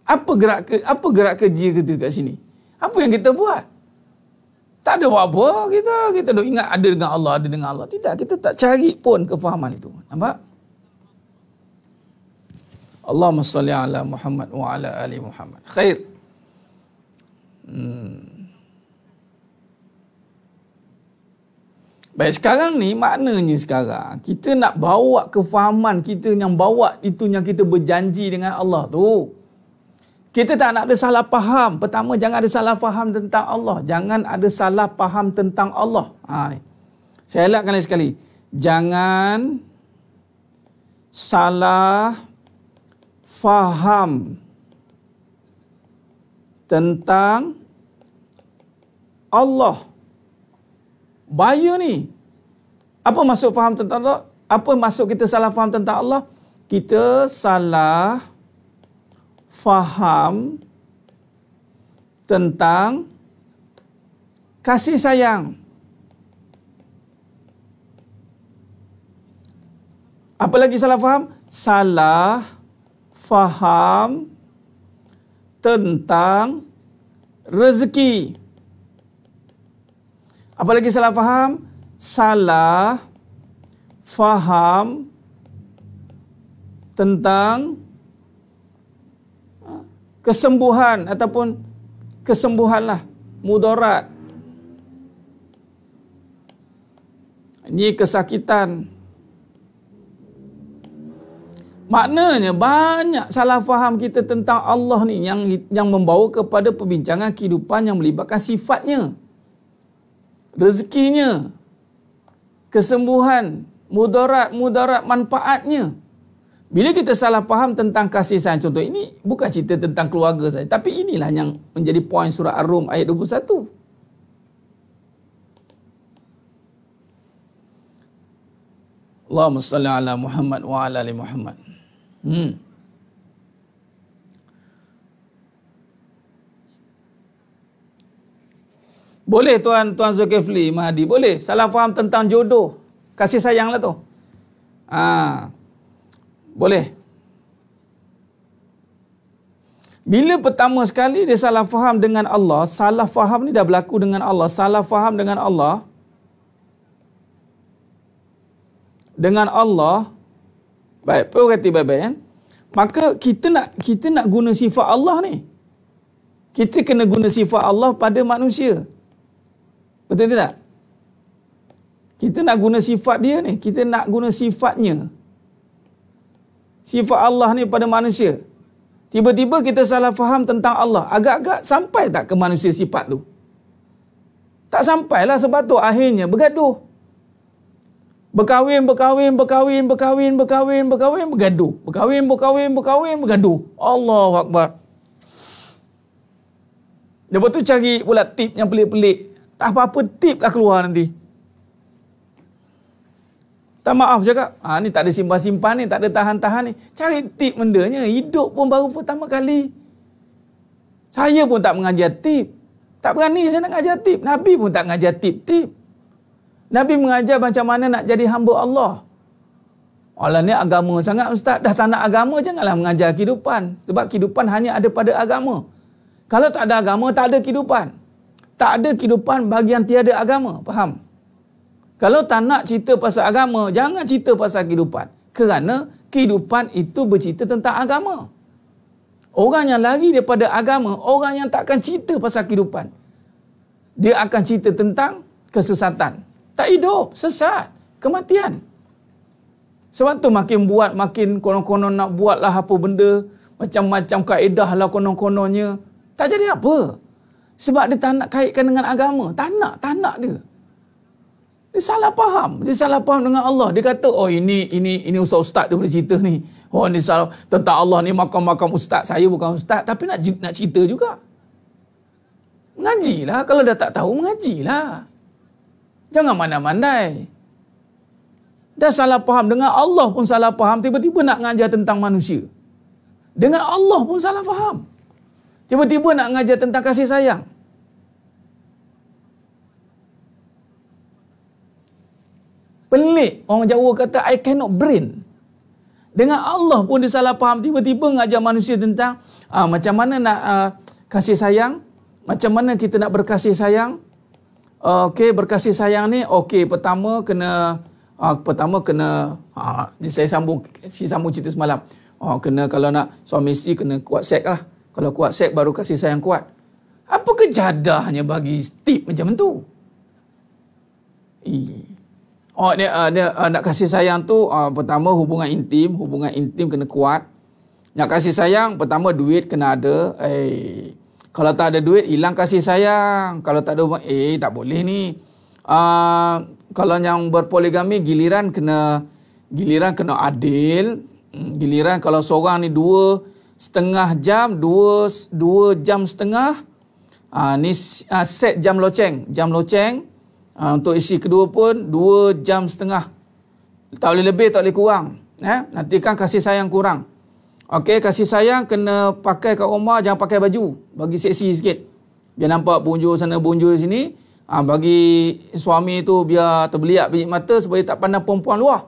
Apa gerak kerja kita kat sini? Apa yang kita buat? Tak ada buat apa kita duk ingat ada dengan Allah. Tidak, kita tak cari pun kefahaman itu. Nampak? Allahumma salli ala Muhammad wa ala ali Muhammad. Khair. Baik, sekarang ni maknanya sekarang kita nak bawa kefahaman kita yang bawa itu yang kita berjanji dengan Allah tu. Kita tak nak ada salah faham. Pertama, jangan ada salah faham tentang Allah. Jangan ada salah faham tentang Allah. Saya elakkan lagi sekali. Jangan salah faham tentang Allah. Bahaya ni. Apa maksud faham tentang Allah? Apa maksud kita salah faham tentang Allah? Kita salah faham tentang kasih sayang. Apa lagi salah faham? Salah faham tentang rezeki. Apa lagi salah faham? Salah faham tentang kesembuhan ataupun kesembuhanlah, mudarat. Ini kesakitan. Maknanya banyak salah faham kita tentang Allah ni yang membawa kepada perbincangan kehidupan yang melibatkan sifatnya, rezekinya, kesembuhan, mudarat manfaatnya. Bila kita salah faham tentang kasih sayang, contoh ini bukan cerita tentang keluarga saja, tapi inilah yang menjadi poin surah Ar-Rum ayat 21. Allahumma salli ala Muhammad wa ala ali Muhammad. Boleh Tuan Zulkifli Mahdi, boleh salah faham tentang jodoh, kasih sayang lah tu. Boleh. Bila pertama sekali dia salah faham dengan Allah, salah faham ni dah berlaku dengan Allah, salah faham dengan Allah, baik, perhati baik-baik kan? Maka kita nak guna sifat Allah ni. Kita kena guna sifat Allah pada manusia. Betul tidak? Kita nak guna sifat dia ni, kita nak guna sifatnya. Sifat Allah ni pada manusia. Tiba-tiba kita salah faham tentang Allah. Agak-agak sampai tak ke manusia sifat tu? Tak sampailah, sebab tu akhirnya bergaduh. Berkahwin, bergaduh. Berkahwin, bergaduh. Allahu Akbar. Lepas tu cari pula tip yang pelik-pelik. Tak apa-apa tip lah keluar nanti. Tak maaf cakap, ni tak ada simpan-simpan ni, tak ada tahan-tahan ni. Cari tip bendanya. Hidup pun baru pertama kali. Saya pun tak mengajar tip. Tak berani saya nak mengajar tip. Nabi pun tak mengajar tip-tip. Nabi mengajar macam mana nak jadi hamba Allah. Allah ni agama sangat ustaz. Dah tak nak agama, janganlah mengajar kehidupan. Sebab kehidupan hanya ada pada agama. Kalau tak ada agama, tak ada kehidupan. Tak ada kehidupan bagi yang tiada agama. Faham? Kalau tak nak cerita pasal agama, jangan cerita pasal kehidupan. Kerana kehidupan itu bercerita tentang agama. Orang yang lari daripada agama, orang yang tak akan cerita pasal kehidupan. Dia akan cerita tentang kesesatan. Tak hidup, sesat, kematian. Sebab tu makin buat, makin konon-konon nak buat lah apa benda, macam-macam kaedah lah konon-kononnya. Tak jadi apa. Sebab dia tak nak kaitkan dengan agama. Tak nak dia. Dia salah faham. Dia salah faham dengan Allah. Dia kata, oh ini ustaz-ustaz dia boleh cerita ni. Oh ni salah tentang Allah ni makam-makam ustaz. Saya bukan ustaz. Tapi nak cerita juga. Mengajilah. Kalau dah tak tahu, mengajilah. Jangan mandai-mandai. Dah salah faham. Dengan Allah pun salah faham. Tiba-tiba nak mengajar tentang manusia. Dengan Allah pun salah faham. Tiba-tiba nak mengajar tentang kasih sayang. Pelik. Orang Jawa kata, I cannot brain. Dengan Allah pun dia salah faham. Tiba-tiba mengajar manusia tentang macam mana nak kasih sayang. Macam mana kita nak berkasih sayang. Okey, berkasih sayang ni, okey, pertama kena saya sambung cerita semalam. Kena kalau nak suami isteri kena kuat seks lah. Kalau kuat seks baru kasih sayang kuat. Apa kejadahnya bagi tip macam tu? Dia nak kasih sayang tu pertama hubungan intim kena kuat. Nak kasih sayang pertama duit kena ada. Kalau tak ada duit hilang kasih sayang. Kalau tak ada tak boleh ni. Kalau yang berpoligami giliran kena adil. Giliran kalau seorang ni 2,5 jam, 2 jam setengah. Ni set jam loceng. Untuk isi kedua pun 2 jam setengah. Tak boleh lebih, tak boleh kurang. Nanti kan kasih sayang kurang. Okey, kasih sayang kena pakai kat rumah, jangan pakai baju. Bagi seksi sikit. Biar nampak bunjur sana, bunjur sini. Bagi suami tu biar terbeliak biji mata supaya tak pandang perempuan luar.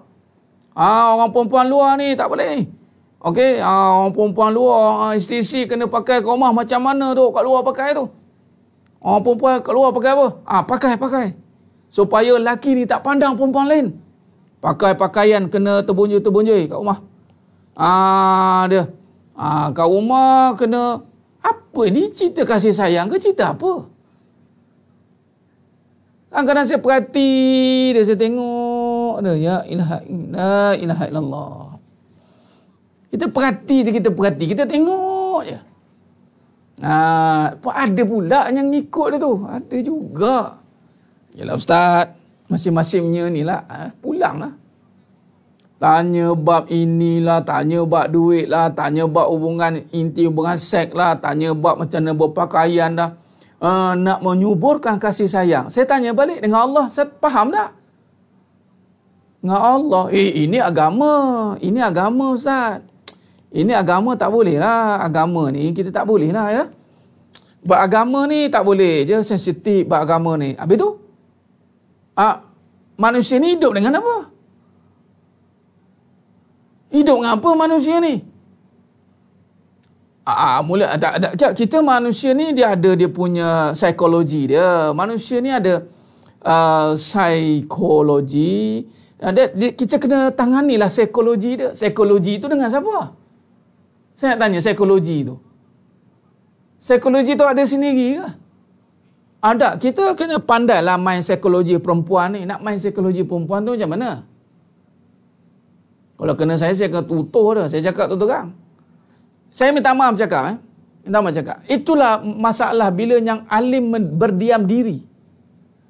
Orang perempuan luar ni tak boleh. Okey, orang perempuan luar, isteri kena pakai kat rumah macam mana tu kat luar pakai tu. Orang perempuan kat luar pakai apa? Pakai. Supaya lelaki ni tak pandang perempuan lain. Pakai pakaian kena terbunjur-terbunjur kat rumah. Dia. Kat rumah kena apa ni, cerita kasih sayang ke cerita apa? Kadang-kadang saya perhati dia, saya tengok dia, ya ilaha illallah. Kita perhati, kita tengok je. Ada pula yang ikut dia tu. Ada juga. Yalah ustaz, masing-masingnya ni lah, pulang lah. Tanya bab inilah, tanya bab duit lah, tanya bab hubungan inti, hubungan seks lah, tanya bab macam mana berpakaian dah. Nak menyuburkan kasih sayang. Saya tanya balik, dengan Allah saya faham tak? Dengan Allah, ini agama ustaz. Ini agama tak boleh lah. Agama ni kita tak boleh lah ya. Bab agama ni tak boleh je, sensitif bab agama ni. Habis tu, manusia ni hidup dengan apa? Hidup dengan apa manusia ni? Kita manusia ni dia ada dia punya psikologi dia. Manusia ni ada psikologi. Kita kena tanganilah psikologi dia. Psikologi tu dengan siapa? Saya nak tanya, psikologi tu. Psikologi tu ada sendiri ke? Ada. Kita kena pandai lah main psikologi perempuan ni. Nak main psikologi perempuan tu macam mana? Kalau kena saya akan tutup dah. Saya cakap tu terang. Saya minta maaf cakap. Minta maaf cakap. Itulah masalah bila yang alim berdiam diri.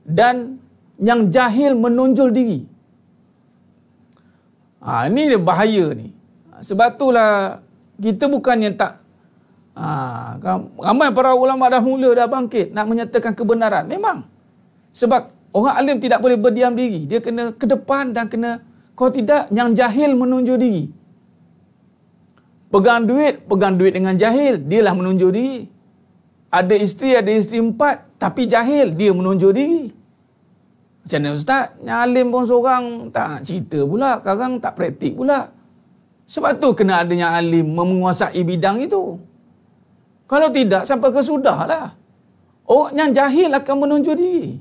Dan yang jahil menonjol diri. Ini dia bahaya ni. Sebab itulah kita bukan yang tak. Ramai para ulama dah mula dah bangkit nak menyatakan kebenaran. Memang. Sebab orang alim tidak boleh berdiam diri. Dia kena ke depan dan kena, kalau tidak, yang jahil menunjuk diri. Pegang duit dengan jahil, dialah menunjuk diri. Ada isteri 4, tapi jahil, dia menunjuk diri. Macam mana ustaz? Yang alim pun seorang tak cerita pula, sekarang tak praktik pula. Sebab tu kena ada yang alim menguasai bidang itu. Kalau tidak, sampai ke sudahlah. Orang yang jahil akan menunjuk diri.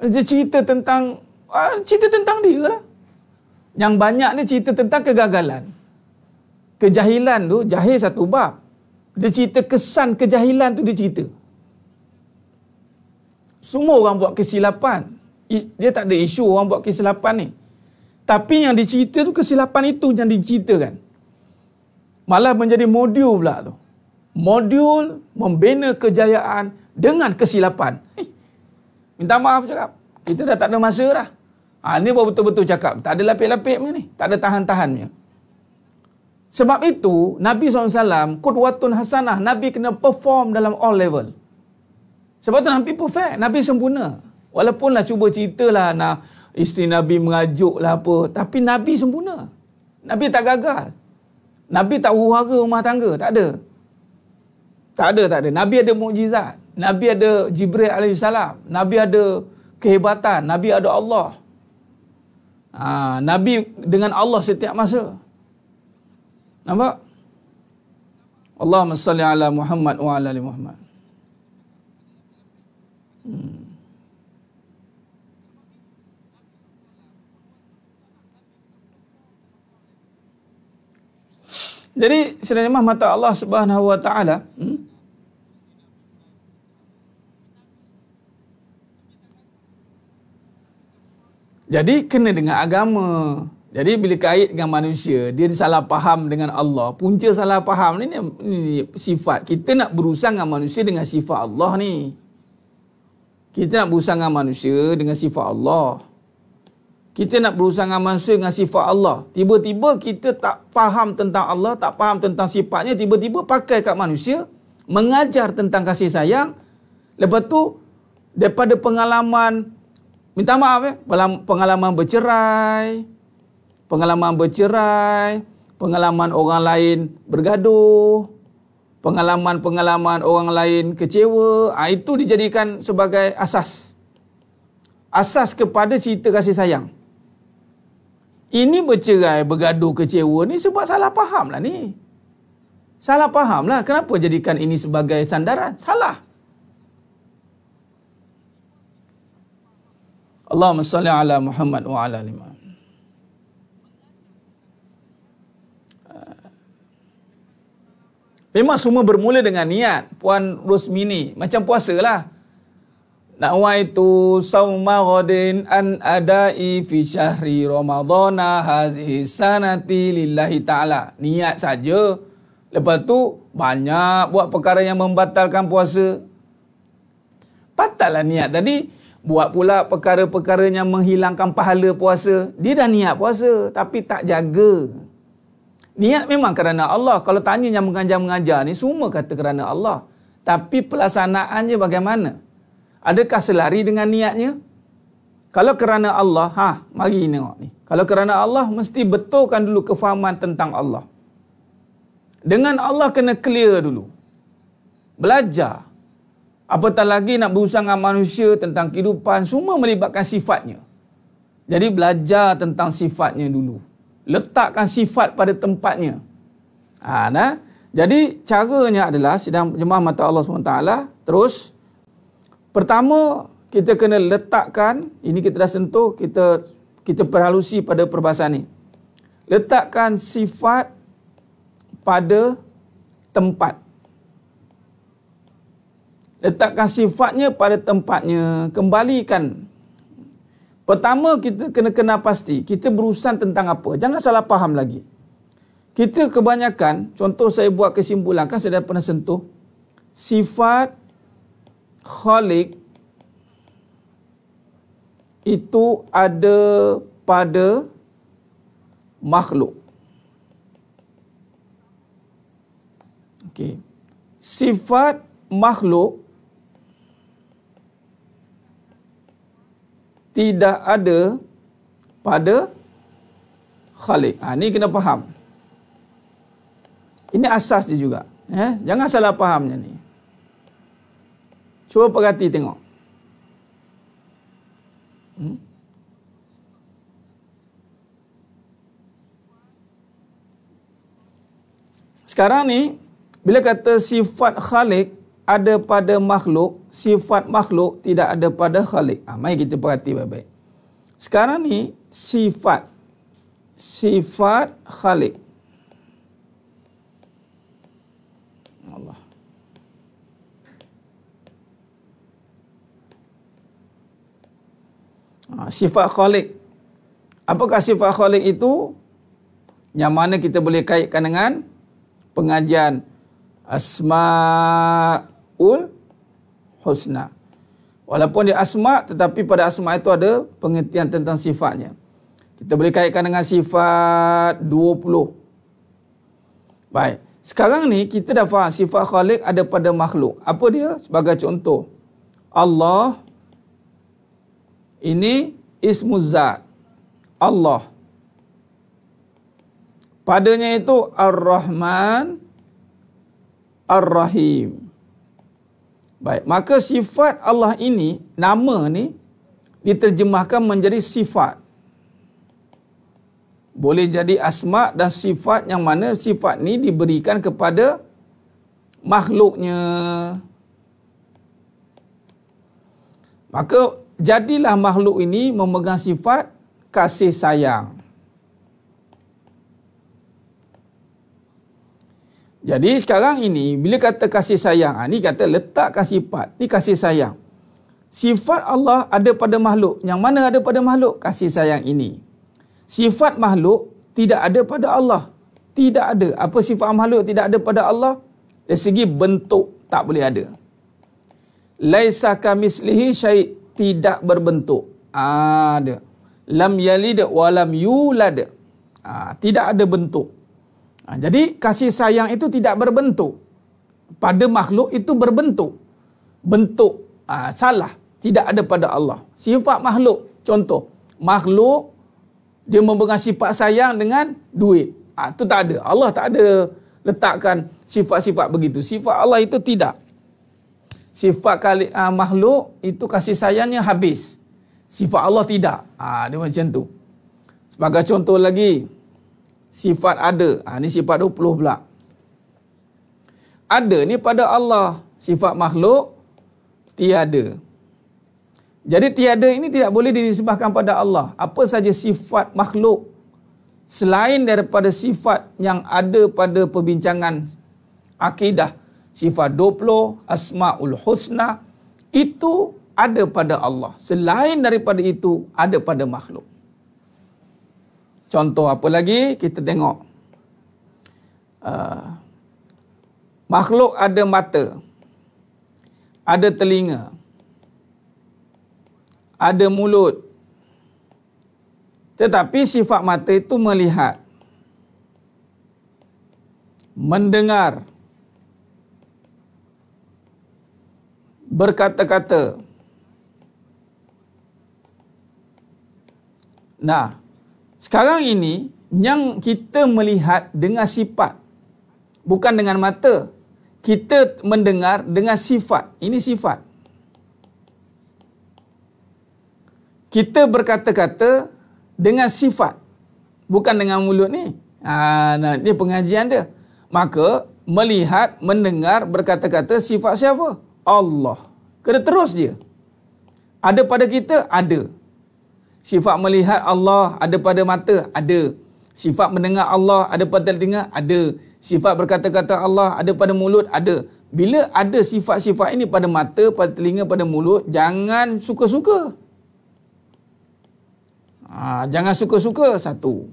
Dia cerita tentang dia lah. Yang banyak ni cerita tentang kegagalan. Kejahilan tu, jahil satu bab. Dia cerita kesan kejahilan tu, dia cerita. Semua orang buat kesilapan. Dia tak ada isu orang buat kesilapan ni. Tapi yang dicerita tu, kesilapan itu yang diceritakan. Malah menjadi modul pula tu. Modul membina kejayaan dengan kesilapan. Minta maaf cakap. Kita dah tak ada masa dah. Ni baru betul-betul cakap. Tak ada lapik-lapik punya ni. Tak ada tahan-tahannya. Sebab itu, Nabi SAW, qudwatun hasanah. Nabi kena perform dalam all level. Sebab tu Nabi perfect. Nabi sempurna. Walaupunlah cuba ceritalah nak isteri Nabi mengajuk lah apa. Tapi Nabi sempurna. Nabi tak gagal. Nabi tak huru-hara rumah tangga. Tak ada. Tak ada. Nabi ada mukjizat. Nabi ada Jibril AS. Nabi ada kehebatan. Nabi ada Allah. Nabi dengan Allah setiap masa. Nampak? Allahumma salli ala Muhammad wa ala ali Muhammad. Jadi sebenarnya mata Allah Subhanahu wa taala jadi kena dengan agama. Jadi bila kait dengan manusia, dia salah faham dengan Allah. Punca salah faham ni sifat. Kita nak berurusan dengan manusia dengan sifat Allah ni. Kita nak berurusan dengan manusia dengan sifat Allah. Kita nak berurusan dengan manusia dengan sifat Allah. Tiba-tiba kita tak faham tentang Allah, tak faham tentang sifatnya, tiba-tiba pakai kat manusia, mengajar tentang kasih sayang. Lepas tu, daripada pengalaman, minta maaf pengalaman bercerai, pengalaman orang lain bergaduh, pengalaman orang lain kecewa, itu dijadikan sebagai asas kepada cerita kasih sayang. Ini bercerai, bergaduh, kecewa ni sebab salah faham lah ni. Salah faham lah. Kenapa jadikan ini sebagai sandaran? Salah. Allahumma salli ala Muhammad wa ala ali Muhammad. Memang semua bermula dengan niat. Puan Rosmini, macam puasa lah. Nawaitu sauma ghadin an adai fi syahri ramadhana hazihi sanati lillahi ta'ala. Niat saja. Lepas tu banyak buat perkara yang membatalkan puasa. Batallah niat tadi. Buat pula perkara-perkara yang menghilangkan pahala puasa. Dia dah niat puasa tapi tak jaga. Niat memang kerana Allah. Kalau tanya yang mengajar-mengajar ni, semua kata kerana Allah. Tapi pelaksanaannya bagaimana? Adakah selari dengan niatnya? Kalau kerana Allah, mari tengok ni. Kalau kerana Allah, mesti betulkan dulu kefahaman tentang Allah. Dengan Allah kena clear dulu. Belajar. Apatah lagi nak berurusan dengan manusia tentang kehidupan, semua melibatkan sifatnya. Jadi belajar tentang sifatnya dulu. Letakkan sifat pada tempatnya. Jadi caranya adalah sidang jemaah mata Allah SWT. Terus pertama kita kena letakkan, ini kita dah sentuh, kita perhalusi pada perbahasan ni. Letakkan sifat pada tempat. Letakkan sifatnya pada tempatnya. Kembalikan. Pertama kita kena pasti kita berurusan tentang apa. Jangan salah faham lagi. Kita kebanyakan, contoh saya buat kesimpulan, kan saya dah pernah sentuh, sifat Khaliq itu ada pada makhluk. Okey. Sifat makhluk tidak ada pada Khalik. Ni kena faham. Ini asas dia juga. Jangan salah fahamnya ni. Cuba perhati tengok. Sekarang ni, bila kata sifat Khalik ada pada makhluk, sifat makhluk tidak ada pada Khalik. Mari kita perhati baik-baik. Sekarang ni, sifat Khalik. Allah. Sifat Khalik. Apakah sifat Khalik itu? Yang mana kita boleh kaitkan dengan pengajian Asmaul Husna. Walaupun dia asma, tetapi pada asma itu ada pengertian tentang sifatnya. Kita boleh kaitkan dengan sifat 20. Baik. Sekarang ni kita dah faham sifat Khalik ada pada makhluk. Apa dia? Sebagai contoh, Allah ini ismuz zat. Allah. Padanya itu Ar-Rahman, Ar-Rahim. Baik, maka sifat Allah ini, nama ni diterjemahkan menjadi sifat. Boleh jadi asma dan sifat, yang mana sifat ni diberikan kepada makhluknya. Maka jadilah makhluk ini memegang sifat kasih sayang. Jadi sekarang ini bila kata kasih sayang, ni kata letakkan sifat, ni kasih sayang. Sifat Allah ada pada makhluk. Yang mana ada pada makhluk? Kasih sayang ini. Sifat makhluk tidak ada pada Allah. Tidak ada. Apa sifat makhluk tidak ada pada Allah? Dari segi bentuk tak boleh ada. Laisa kamislihi syai', tidak berbentuk. Ada. Lam yalid wa lam yulad. Tidak ada bentuk. Jadi kasih sayang itu tidak berbentuk. Pada makhluk itu berbentuk. Bentuk salah. Tidak ada pada Allah. Sifat makhluk. Contoh. Makhluk dia memegang sifat sayang dengan duit. Itu tak ada. Allah tak ada letakkan sifat-sifat begitu. Sifat Allah itu tidak. Sifat makhluk itu kasih sayangnya habis. Sifat Allah tidak. Dia macam tu. Sebagai contoh lagi, sifat ada. Ni sifat 20 pula. Ada ni pada Allah. Sifat makhluk tiada. Jadi tiada ini tidak boleh dinisbahkan pada Allah. Apa saja sifat makhluk selain daripada sifat yang ada pada perbincangan akidah, sifat 20, Asmaul Husna, itu ada pada Allah. Selain daripada itu, ada pada makhluk. Contoh apa lagi? Kita tengok. Makhluk ada mata, ada telinga, ada mulut. Tetapi sifat mata itu melihat, mendengar, berkata-kata. Nah, sekarang ini yang kita melihat dengan sifat, bukan dengan mata. Kita mendengar dengan sifat. Ini sifat. Kita berkata-kata dengan sifat, bukan dengan mulut ni. Ini pengajian dia. Maka melihat, mendengar, berkata-kata, sifat siapa? Allah. Kena terus dia. Ada pada kita? Ada. Sifat melihat Allah ada pada mata? Ada. Sifat mendengar Allah ada pada telinga? Ada. Sifat berkata-kata Allah ada pada mulut? Ada. Bila ada sifat-sifat ini pada mata, pada telinga, pada mulut, jangan suka-suka. Jangan suka-suka. Satu.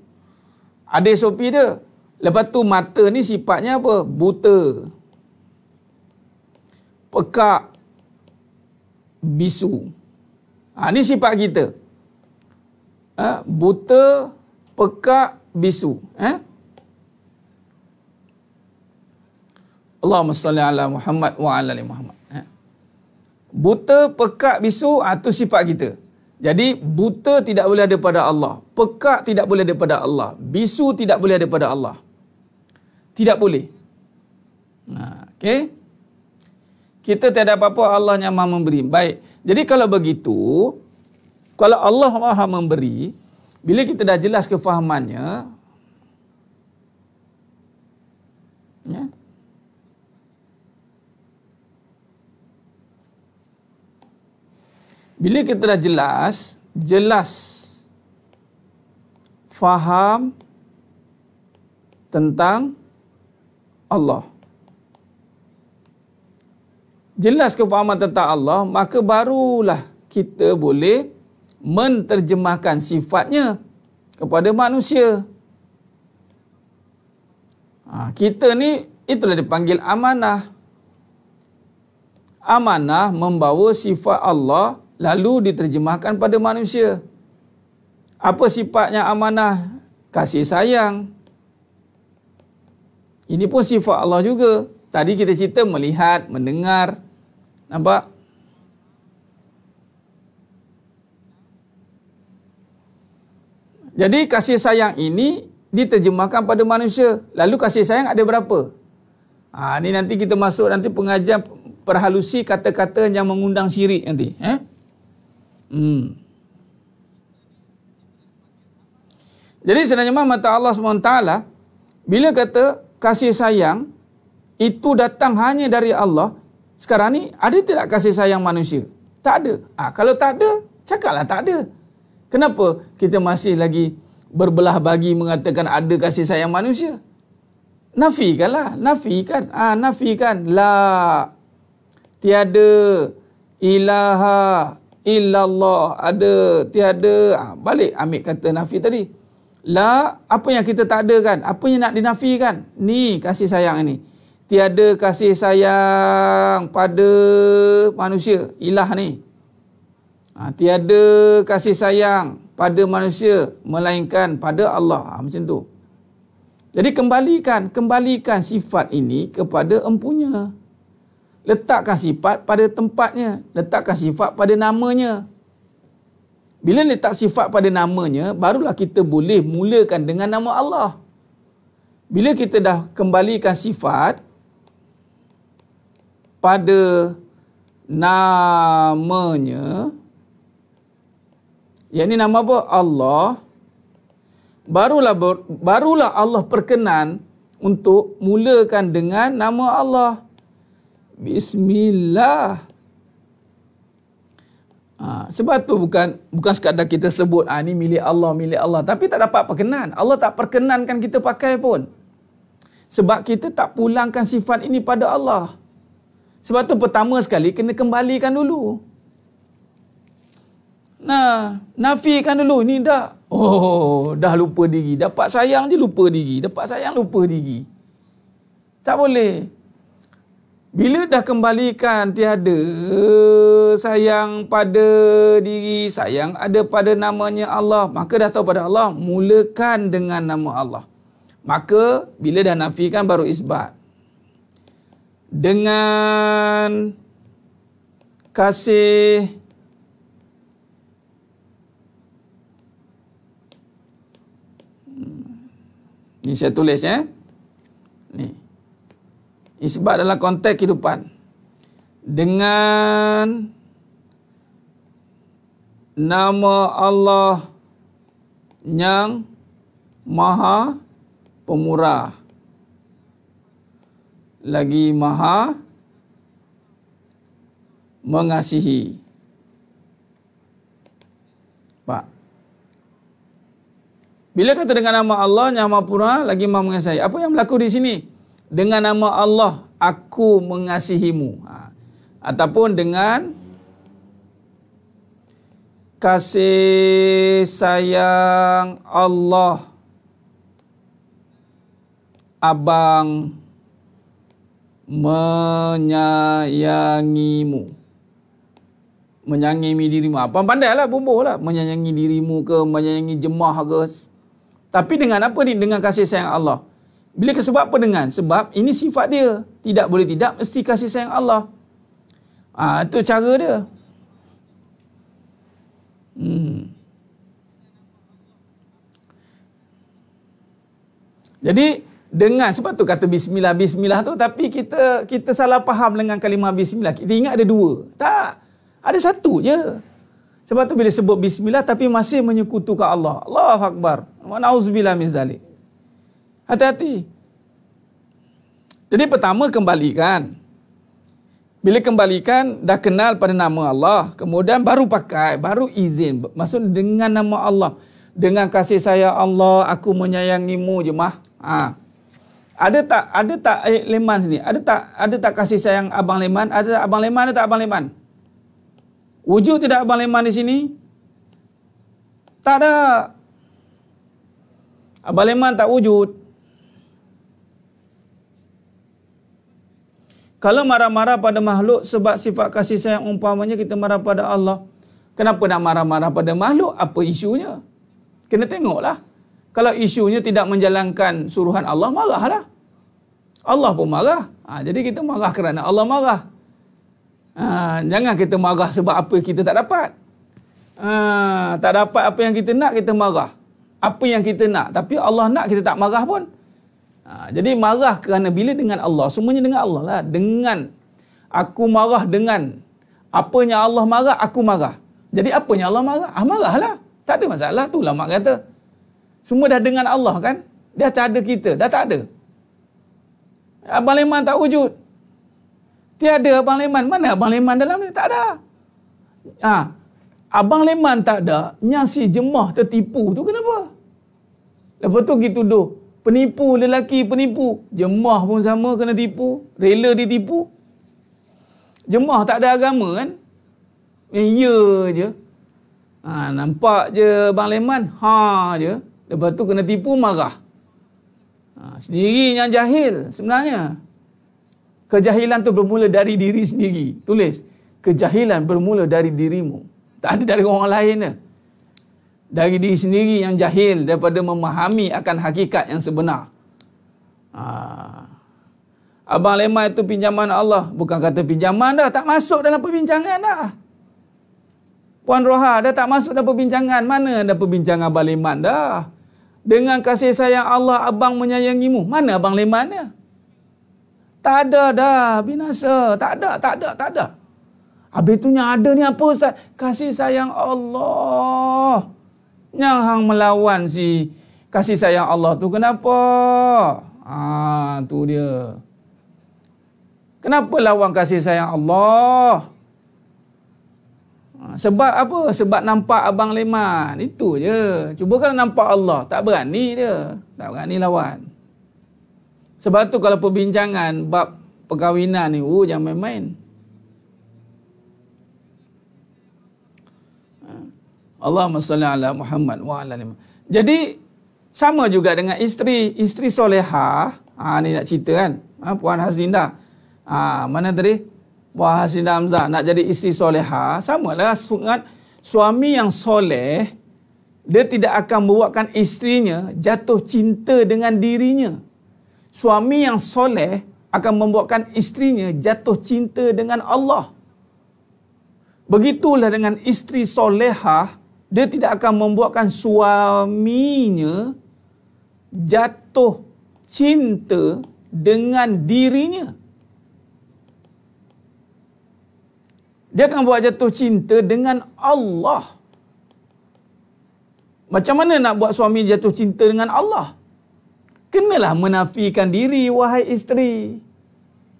Ada SOP dia. Lepas tu mata ni sifatnya apa? Buta, pekak, bisu. Ni sifat kita. Buta, pekak, bisu. Allahumma salli ala Muhammad wa ala ali Muhammad. Buta, pekak, bisu, itu sifat kita. Jadi buta tidak boleh ada pada Allah, pekak tidak boleh ada pada Allah, bisu tidak boleh ada pada Allah. Tidak boleh. Okey. Kita tiada apa-apa, Allah yang Maha memberi. Baik. Jadi kalau begitu, kalau Allah Maha memberi, bila kita dah jelas kefahamannya, ya. Bila kita dah jelas faham tentang Allah, jelas kefahaman tentang Allah, maka barulah kita boleh menterjemahkan sifatnya kepada manusia. Kita ni itulah dipanggil amanah. Amanah membawa sifat Allah lalu diterjemahkan pada manusia. Apa sifatnya amanah? Kasih sayang. Ini pun sifat Allah juga. Tadi kita cerita melihat, mendengar. Nampak? Jadi kasih sayang ini diterjemahkan pada manusia. Lalu kasih sayang ada berapa? Ini nanti kita masuk nanti pengajian perhalusi kata-kata yang mengundang syirik nanti. Jadi sebenarnya mata Allah SWT bila kata kasih sayang itu datang hanya dari Allah, sekarang ni ada tidak kasih sayang manusia? Tak ada. Kalau tak ada, cakaplah tak ada. Kenapa kita masih lagi berbelah bagi mengatakan ada kasih sayang manusia? Nafikanlah, nafikan. Nafikan. La tiada ilaha illallah, ada tiada. Balik ambil kata nafi tadi. La, apa yang kita tak ada kan? Apa yang nak dinafikan? Ni kasih sayang ini. Tiada kasih sayang pada manusia, ilah ni. Tiada kasih sayang pada manusia melainkan pada Allah. Macam tu. Jadi kembalikan sifat ini kepada empunya. Letakkan sifat pada tempatnya, letakkan sifat pada namanya. Bila letak sifat pada namanya, barulah kita boleh mulakan dengan nama Allah. Bila kita dah kembalikan sifat pada namanya, yakni nama apa? Allah. Barulah Allah perkenan untuk mulakan dengan nama Allah. Bismillah. Sebab tu bukan sekadar kita sebut ni milik Allah, tapi tak dapat perkenan. Allah tak perkenankan kita pakai pun. Sebab kita tak pulangkan sifat ini pada Allah. Sebab tu pertama sekali kena kembalikan dulu. Nafikan dulu. Ni dah lupa diri. Dapat sayang je lupa diri. Dapat sayang lupa diri. Tak boleh. Bila dah kembalikan tiada sayang pada diri, sayang ada pada namanya Allah, maka dah tahu pada Allah, mulakan dengan nama Allah. Maka bila dah nafikan baru isbat. Dengan kasih ni saya tulis ni. Isbat dalam konteks kehidupan. Dengan nama Allah yang Maha Pemurah, lagi Maha Mengasihi. Pak. Bila kata dengan nama Allah yang Maha Pemurah, lagi Maha Mengasihi, apa yang berlaku di sini? Dengan nama Allah aku mengasihimu. Ataupun dengan kasih sayang Allah abang menyayangimu. Menyayangi dirimu. Apa pandailah bubuhlah menyayangi dirimu ke, menyayangi jemaah ke. Tapi dengan apa ni? Dengan kasih sayang Allah. Bila sebab apa dengan? Sebab ini sifat dia. Tidak boleh tidak, mesti kasih sayang Allah. Itu cara dia. Jadi dengan sebab tu kata bismillah bismillah tu, tapi kita salah faham dengan kalimah bismillah. Kita ingat ada dua. Tak. Ada satu je. Sebab tu bila sebut bismillah tapi masih menyekutukan Allah. Allahu akbar. Wa na'udzubillah min zalik. Hati-hati. Jadi pertama kembalikan. Bila kembalikan dah kenal pada nama Allah, kemudian baru pakai, baru izin. Maksud dengan nama Allah. Dengan kasih sayang Allah, aku menyayangimu jemaah. Ada tak Leman sini? Ada tak kasih sayang Abang Leman? Ada tak Abang Leman? Ada tak Abang Leman? Wujud tidak Abang Leman di sini? Tak ada. Abang Leman tak wujud. Kalau marah-marah pada makhluk sebab sifat kasih sayang umpamanya kita marah pada Allah. Kenapa nak marah-marah pada makhluk? Apa isunya? Kena tengoklah. Kalau isunya tidak menjalankan suruhan Allah, marahlah. Allah pun marah. Jadi kita marah kerana Allah marah. Jangan kita marah sebab apa kita tak dapat. Tak dapat apa yang kita nak, kita marah. Apa yang kita nak. Tapi Allah nak, kita tak marah pun. Jadi marah kerana bila dengan Allah, semuanya dengan Allah lah. Dengan aku marah dengan apanya Allah marah, aku marah. Jadi apanya Allah marah? Marahlah. Tak ada masalah. Tu ulama kata. Semua dah dengan Allah kan? Dah tak ada kita. Dah tak ada. Abang Leman tak wujud. Tiada Abang Leman. Mana Abang Leman dalam ni? Tak ada. Abang Leman tak ada. Yang si jemaah tertipu tu kenapa? Lepas tu pergi tuduh. Penipu, lelaki penipu. Jemaah pun sama kena tipu. Rela ditipu. Jemaah tak ada agama kan? Ya je. Nampak je Abang Leman. Je. Lepas tu kena tipu, marah. Sendiri yang jahil sebenarnya. Kejahilan tu bermula dari diri sendiri. Tulis. Kejahilan bermula dari dirimu. Tak ada dari orang lain dah. Dari diri sendiri yang jahil daripada memahami akan hakikat yang sebenar. Abang Leman itu pinjaman Allah. Bukan kata pinjaman dah. Tak masuk dalam perbincangan dah. Puan Roha dah tak masuk dalam perbincangan. Mana ada perbincangan Abang Leman dah. Dengan kasih sayang Allah, abang menyayangimu. Mana Abang Leman dia? Tak ada dah. Binasa. Tak ada. Habis tu yang ada ni apa Ustaz? Kasih sayang Allah. Yang hang melawan si kasih sayang Allah tu kenapa? Tu dia. Kenapa lawan kasih sayang Allah? Sebab apa? Sebab nampak Abang Leman. Itu je. Cuba kalau nampak Allah, tak berani dia. Tak berani lawan. Sebab tu kalau perbincangan bab perkahwinan ni, jangan main-main. Allahumma salli ala Muhammad wa ala alihi. Jadi sama juga dengan isteri solehah. Ni nak cerita kan. Puan Haslinda. Mana tadi? Puan Haslinda Hamzah nak jadi isteri solehah. Samalah dengan suami yang soleh. Dia tidak akan membuatkan isterinya jatuh cinta dengan dirinya. Suami yang soleh akan membuatkan isterinya jatuh cinta dengan Allah. Begitulah dengan isteri solehah. Dia tidak akan membuatkan suaminya jatuh cinta dengan dirinya. Dia akan buat jatuh cinta dengan Allah. Macam mana nak buat suami jatuh cinta dengan Allah? Kenalah menafikan diri, wahai isteri.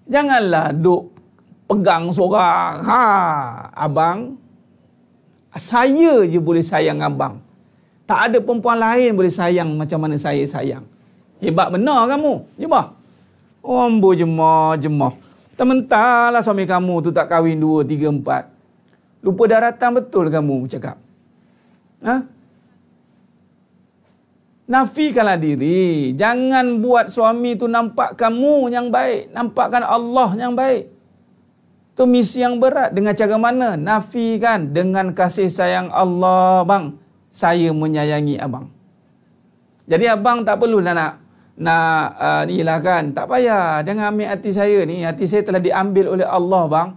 Janganlah duk pegang seorang. Abang, saya je boleh sayang abang. Tak ada perempuan lain boleh sayang macam mana saya sayang. Hebat benar kamu. Jemaah. Ombo jemaah. Mentah-mentahlah suami kamu tu tak kahwin 2, 3, 4. Lupa daratan betul kamu cakap. Nafikanlah diri. Jangan buat suami tu nampak kamu yang baik. Nampakkan Allah yang baik. Itu misi yang berat. Dengan cara mana? Nafikan dengan kasih sayang Allah, bang. Saya menyayangi abang. Jadi abang tak perlulah nak ni lah kan. Tak payah. Jangan ambil hati saya ni. Hati saya telah diambil oleh Allah, bang.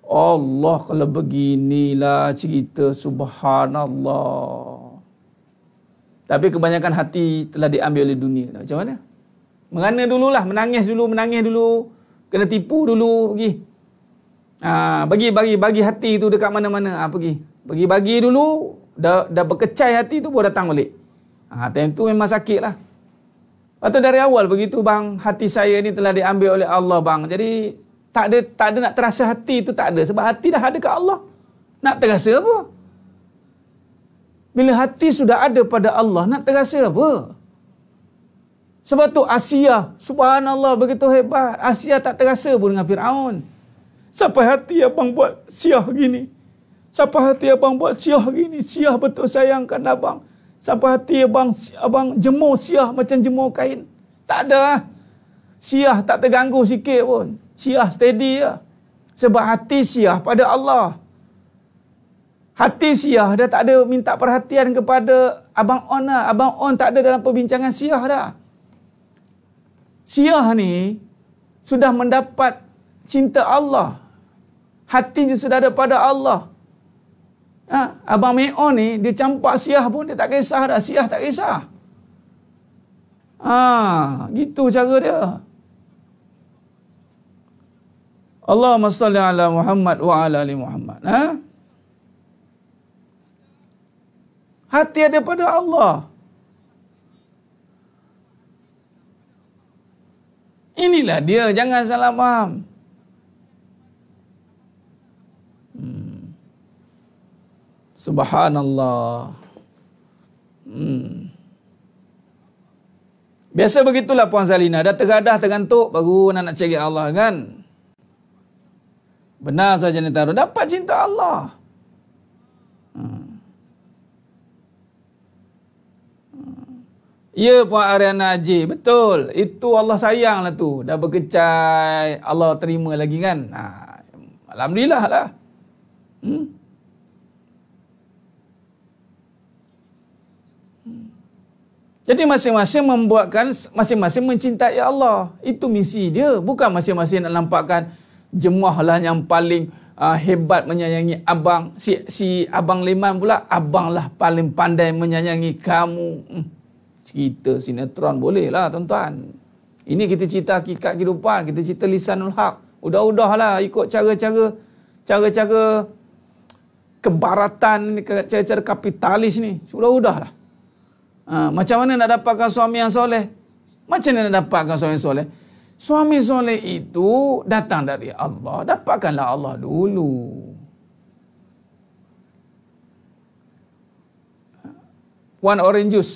Allah kalau beginilah cerita, subhanallah. Tapi kebanyakan hati telah diambil oleh dunia. Macam mana? Merana dululah, menangis dulu. Kena tipu dulu pergi. Bagi hati tu dekat mana-mana. Pergi. Bagi dulu, dah berkecai hati tu baru datang balik. Time tu memang sakit lah. Lepas tu dari awal begitu bang, hati saya ni telah diambil oleh Allah bang. Jadi tak ada nak terasa hati tu, tak ada. Sebab hati dah ada kat Allah. Nak terasa apa? Bila hati sudah ada pada Allah, nak terasa apa? Sebab tu Asia, subhanallah begitu hebat. Asia tak terasa pun dengan Fir'aun. Sampai hati abang buat siah gini. Sampai hati abang buat siah gini. Siah betul sayangkan abang. Sampai hati abang jemur siah macam jemur kain. Tak ada. Siah tak terganggu sikit pun. Siah steady je. Sebab hati siah pada Allah. Hati siah dah tak ada minta perhatian kepada Abang On lah. Abang On tak ada dalam perbincangan siah dah. Siah ni sudah mendapat cinta Allah. Hatinya sudah ada pada Allah. Abang Meon ni, dia campak siah pun dia tak kisah dah. Siah tak kisah. Gitu cara dia. Allahumma salli ala Muhammad wa ala ali Muhammad. Hati ada pada Allah. Inilah dia, jangan salah faham. Subhanallah. Biasa begitulah Puan Zalina. Dah tergadah, tergantuk, baru nak cari Allah kan. Benar saja ni taruh. Dapat cinta Allah. Ya Puan Ariana Haji. Betul. Itu Allah sayang lah tu. Dah berkecai. Allah terima lagi kan. Alhamdulillah lah. Jadi masing-masing membuatkan, masing-masing mencintai Allah. Itu misi dia. Bukan masing-masing nak nampakkan jemaahlah yang paling hebat menyayangi abang. Si Abang Liman pula, abang lah paling pandai menyayangi kamu. Cerita sinetron boleh lah tuan-tuan. Ini kita cerita hakikat kehidupan. Kita cerita lisanul haq. Udah-udah lah ikut cara-cara kebaratan, cara-cara kapitalis ni. Sudah-udah lah. Macam mana nak dapatkan suami yang soleh? Macam mana nak dapatkan suami yang soleh? Suami soleh itu datang dari Allah. Dapatkanlah Allah dulu. One orange juice.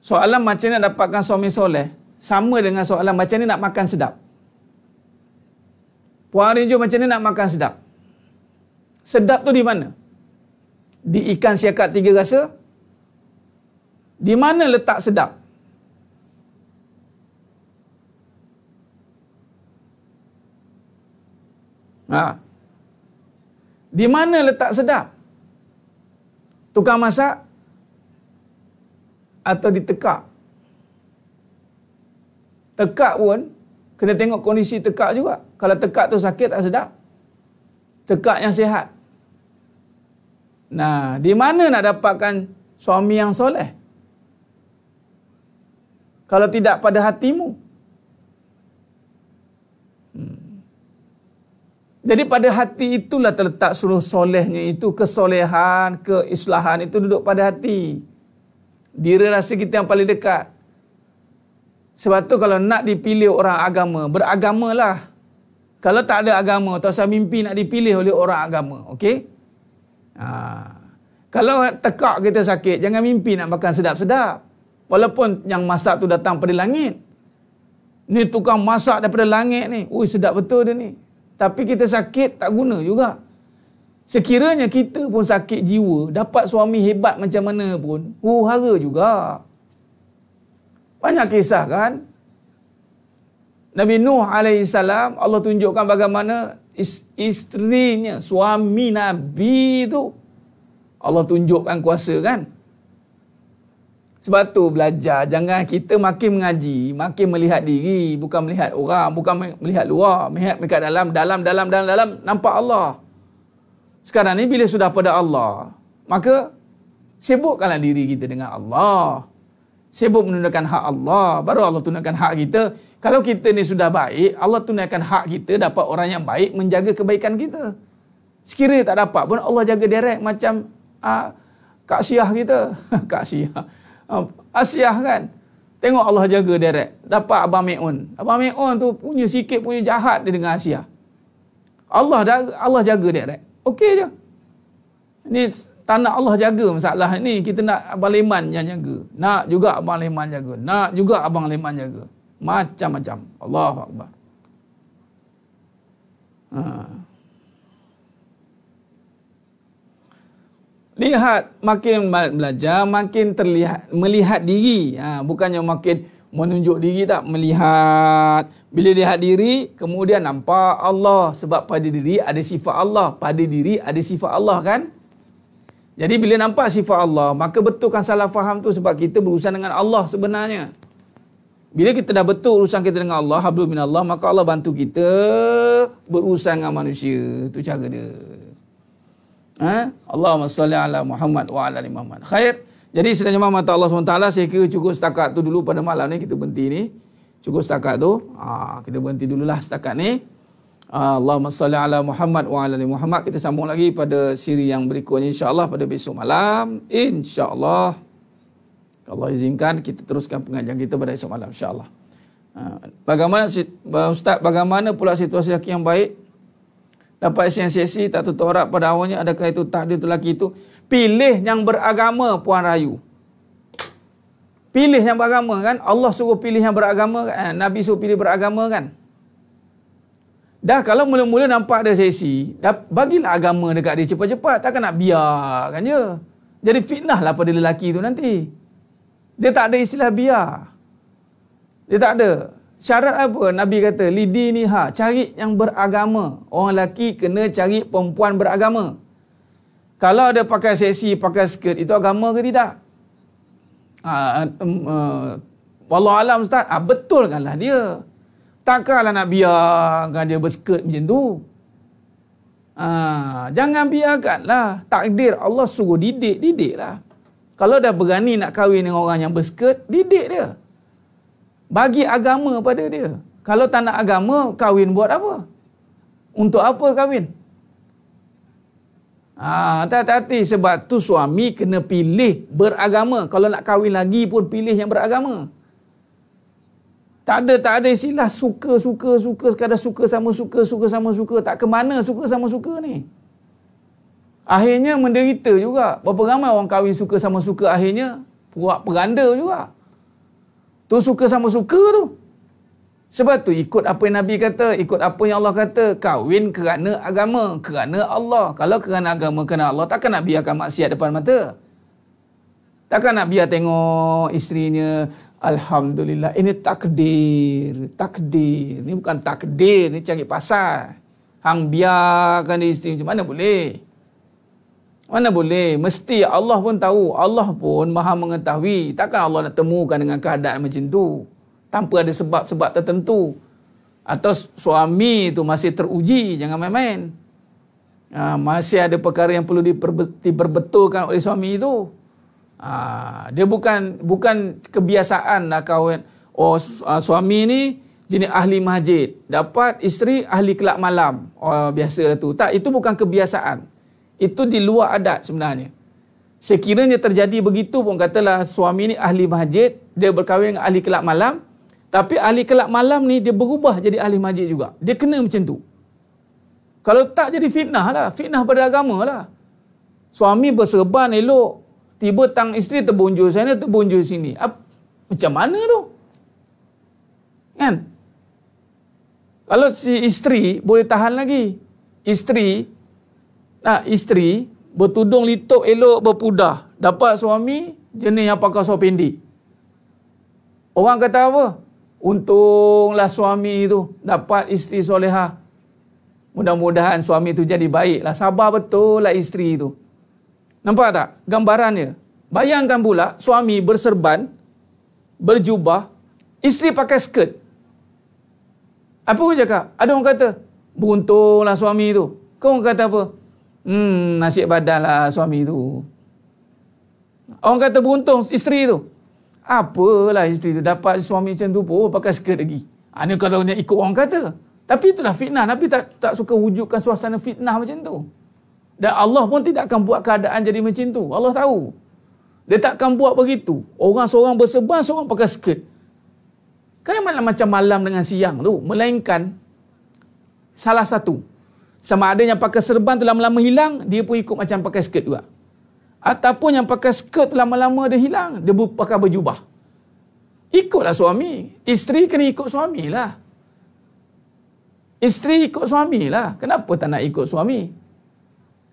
Soalan macam mana nak dapatkan suami soleh sama dengan soalan macam mana nak makan sedap. Puan orange juice macam mana nak makan sedap? Sedap tu di mana? Di ikan siakat 3 rasa? Di mana letak sedap? Di mana letak sedap? Tukang masak? Atau ditekak? Tekak pun kena tengok kondisi tekak juga. Kalau tekak tu sakit tak sedap. Tekak yang sihat. Nah, di mana nak dapatkan suami yang soleh? Kalau tidak pada hatimu. Jadi pada hati itulah terletak seluruh solehnya itu. Kesolehan, keislahan itu duduk pada hati. Diri rasa kita yang paling dekat. Sebab tu kalau nak dipilih orang agama, beragamalah. Kalau tak ada agama, tak usah mimpi nak dipilih oleh orang agama. Okey? Kalau tekak kita sakit, jangan mimpi nak makan sedap-sedap. Walaupun yang masak tu datang pada langit. Ni tukang masak daripada langit ni. Ui, sedap betul dia ni. Tapi kita sakit, tak guna juga. Sekiranya kita pun sakit jiwa, dapat suami hebat macam mana pun, hara juga. Banyak kisah kan? Nabi Nuh AS, Allah tunjukkan bagaimana isterinya, suami Nabi tu, Allah tunjukkan kuasa kan? Sebab tu belajar. Jangan kita makin mengaji, makin melihat diri. Bukan melihat orang, bukan melihat luar. Melihat dekat dalam, nampak Allah. Sekarang ni bila sudah pada Allah, maka sibukkanlah diri kita dengan Allah. Sibuk menunaikan hak Allah. Baru Allah tunaikan hak kita. Kalau kita ni sudah baik, Allah tunaikan hak kita, dapat orang yang baik menjaga kebaikan kita. Sekiranya tak dapat pun Allah jaga direct macam Kak Syiah kita. Kak Syiah. Asyah kan. Tengok Allah jaga direct. Dapat Abang Me'un. Abang Me'un tu punya sikit punya jahat dia dengan Asyah. Allah jaga direct. Okey je. Ni tak nak Allah jaga masalah ni. Kita nak Abang Leman yang jaga. Nak juga Abang Leman jaga. Nak juga Abang Leman jaga. Macam-macam. Allahu Akbar. Lihat, makin belajar, makin terlihat, melihat diri. Bukannya makin menunjuk diri, tak. Melihat. Bila lihat diri, kemudian nampak Allah. Sebab pada diri ada sifat Allah. Pada diri ada sifat Allah, kan? Jadi bila nampak sifat Allah, maka betulkan salah faham tu sebab kita berurusan dengan Allah sebenarnya. Bila kita dah betul urusan kita dengan Allah, hablum minallah, maka Allah bantu kita berurusan dengan manusia. Itu cara dia. Allahumma salli ala Muhammad wa ala ali Muhammad. Khair. Jadi sedangkan mata Allah SWT, saya kira cukup setakat tu dulu pada malam ni. Kita berhenti ni. Cukup setakat tu. Kita berhenti dululah setakat ni. Allahumma salli ala Muhammad wa ala ali Muhammad. Kita sambung lagi pada siri yang berikutnya insya-Allah pada besok malam. Insya-Allah. Kalau Allah izinkan, kita teruskan pengajian kita pada esok malam insya-Allah. Bagaimana Ustaz, bagaimana pula situasi lelaki yang baik? Dapat esensi tak tutup aurat pada awalnya, adakah itu takdir lelaki itu? Pilih yang beragama, Puan Rayu. Pilih yang beragama, kan? Allah suruh pilih yang beragama, kan? Nabi suruh pilih beragama, kan? Dah kalau mula-mula nampak ada sesi, bagilah agama dekat dia cepat-cepat. Takkan nak biarkan je. Jadi fitnah lah pada lelaki tu nanti. Dia tak ada istilah biar. Dia tak ada. Syarat apa? Nabi kata, lidiniha, cari yang beragama. Orang lelaki kena cari perempuan beragama. Kalau ada pakai sesi, pakai skirt, itu agama ke tidak? Wallahualam Ustaz, betulkanlah dia. Takkanlah nak biarkan dia berskirt macam tu. Jangan biarkanlah. Takdir Allah suruh didiklah. Kalau dah berani nak kahwin dengan orang yang berskirt, didik dia. Bagi agama pada dia. Kalau tak nak agama, kahwin buat apa? Untuk apa kahwin? Hati-hati, sebab tu suami kena pilih beragama. Kalau nak kahwin lagi pun pilih yang beragama. Tak ada istilah suka, sekadar suka sama suka. Tak ke mana suka sama suka ni. Akhirnya menderita juga. Berapa ramai orang kahwin suka sama suka, akhirnya puak peranda juga. Tu suka sama suka tu. Sebab tu ikut apa yang Nabi kata, ikut apa yang Allah kata. Kahwin kerana agama, kerana Allah. Kalau kerana agama, kerana Allah, takkan nak biarkan maksiat depan mata. Takkan nak biar tengok isterinya, alhamdulillah, ini takdir. Ini bukan takdir, ini cari pasal. Hang biarkan isteri macam mana boleh? Mana boleh? Mesti Allah pun tahu. Allah pun maha mengetahui. Takkan Allah nak temukan dengan keadaan macam tu tanpa ada sebab-sebab tertentu. Atau suami tu masih teruji. Jangan main-main. Masih ada perkara yang perlu diperbetulkan oleh suami itu. Dia bukan kebiasaan nak kahwin. Suami ni jenis ahli masjid. Dapat isteri ahli kelab malam. Biasalah tu. Tak, itu bukan kebiasaan. Itu di luar adat sebenarnya. Sekiranya terjadi begitu pun, katalah suami ni ahli masjid, dia berkahwin dengan ahli kelab malam, tapi ahli kelab malam ni dia berubah jadi ahli masjid juga. Dia kena macam tu. Kalau tak, jadi fitnah lah. Fitnah pada agama lah. Suami berserban elok, tiba tang isteri terbunjur sana, terbunjur sini. Macam mana tu? Kan? Kalau si isteri boleh tahan lagi. Isteri bertudung litup elok, berpudah. Dapat suami jenis yang pakai seluar pendek. Orang kata apa? Untunglah suami tu dapat isteri solehah. Mudah-mudahan suami tu jadi baik lah. Sabar betul lah isteri tu. Nampak tak gambarannya? Bayangkan pula suami berserban, berjubah, isteri pakai skirt. Apa orang cakap? Ada orang kata, beruntunglah suami tu. Kau orang kata apa? Nasib badan lah suami tu. Orang kata beruntung isteri tu. Apalah isteri tu dapat suami macam tu pun pakai skirt lagi. Ini kalau nak ikut orang kata. Tapi itulah fitnah. Nabi tak suka wujudkan suasana fitnah macam tu. Dan Allah pun tidak akan buat keadaan jadi macam tu. Allah tahu. Dia tak akan buat begitu. Orang seorang berserban, seorang pakai skirt. Kan macam malam dengan siang tu. Melainkan salah satu. Sama ada yang pakai serban tu lama-lama hilang, dia pun ikut macam pakai skirt juga. Ataupun yang pakai skirt lama-lama dia hilang, dia pakai berjubah. Ikutlah suami. Isteri kena ikut suamilah. Isteri ikut suamilah. Kenapa tak nak ikut suami?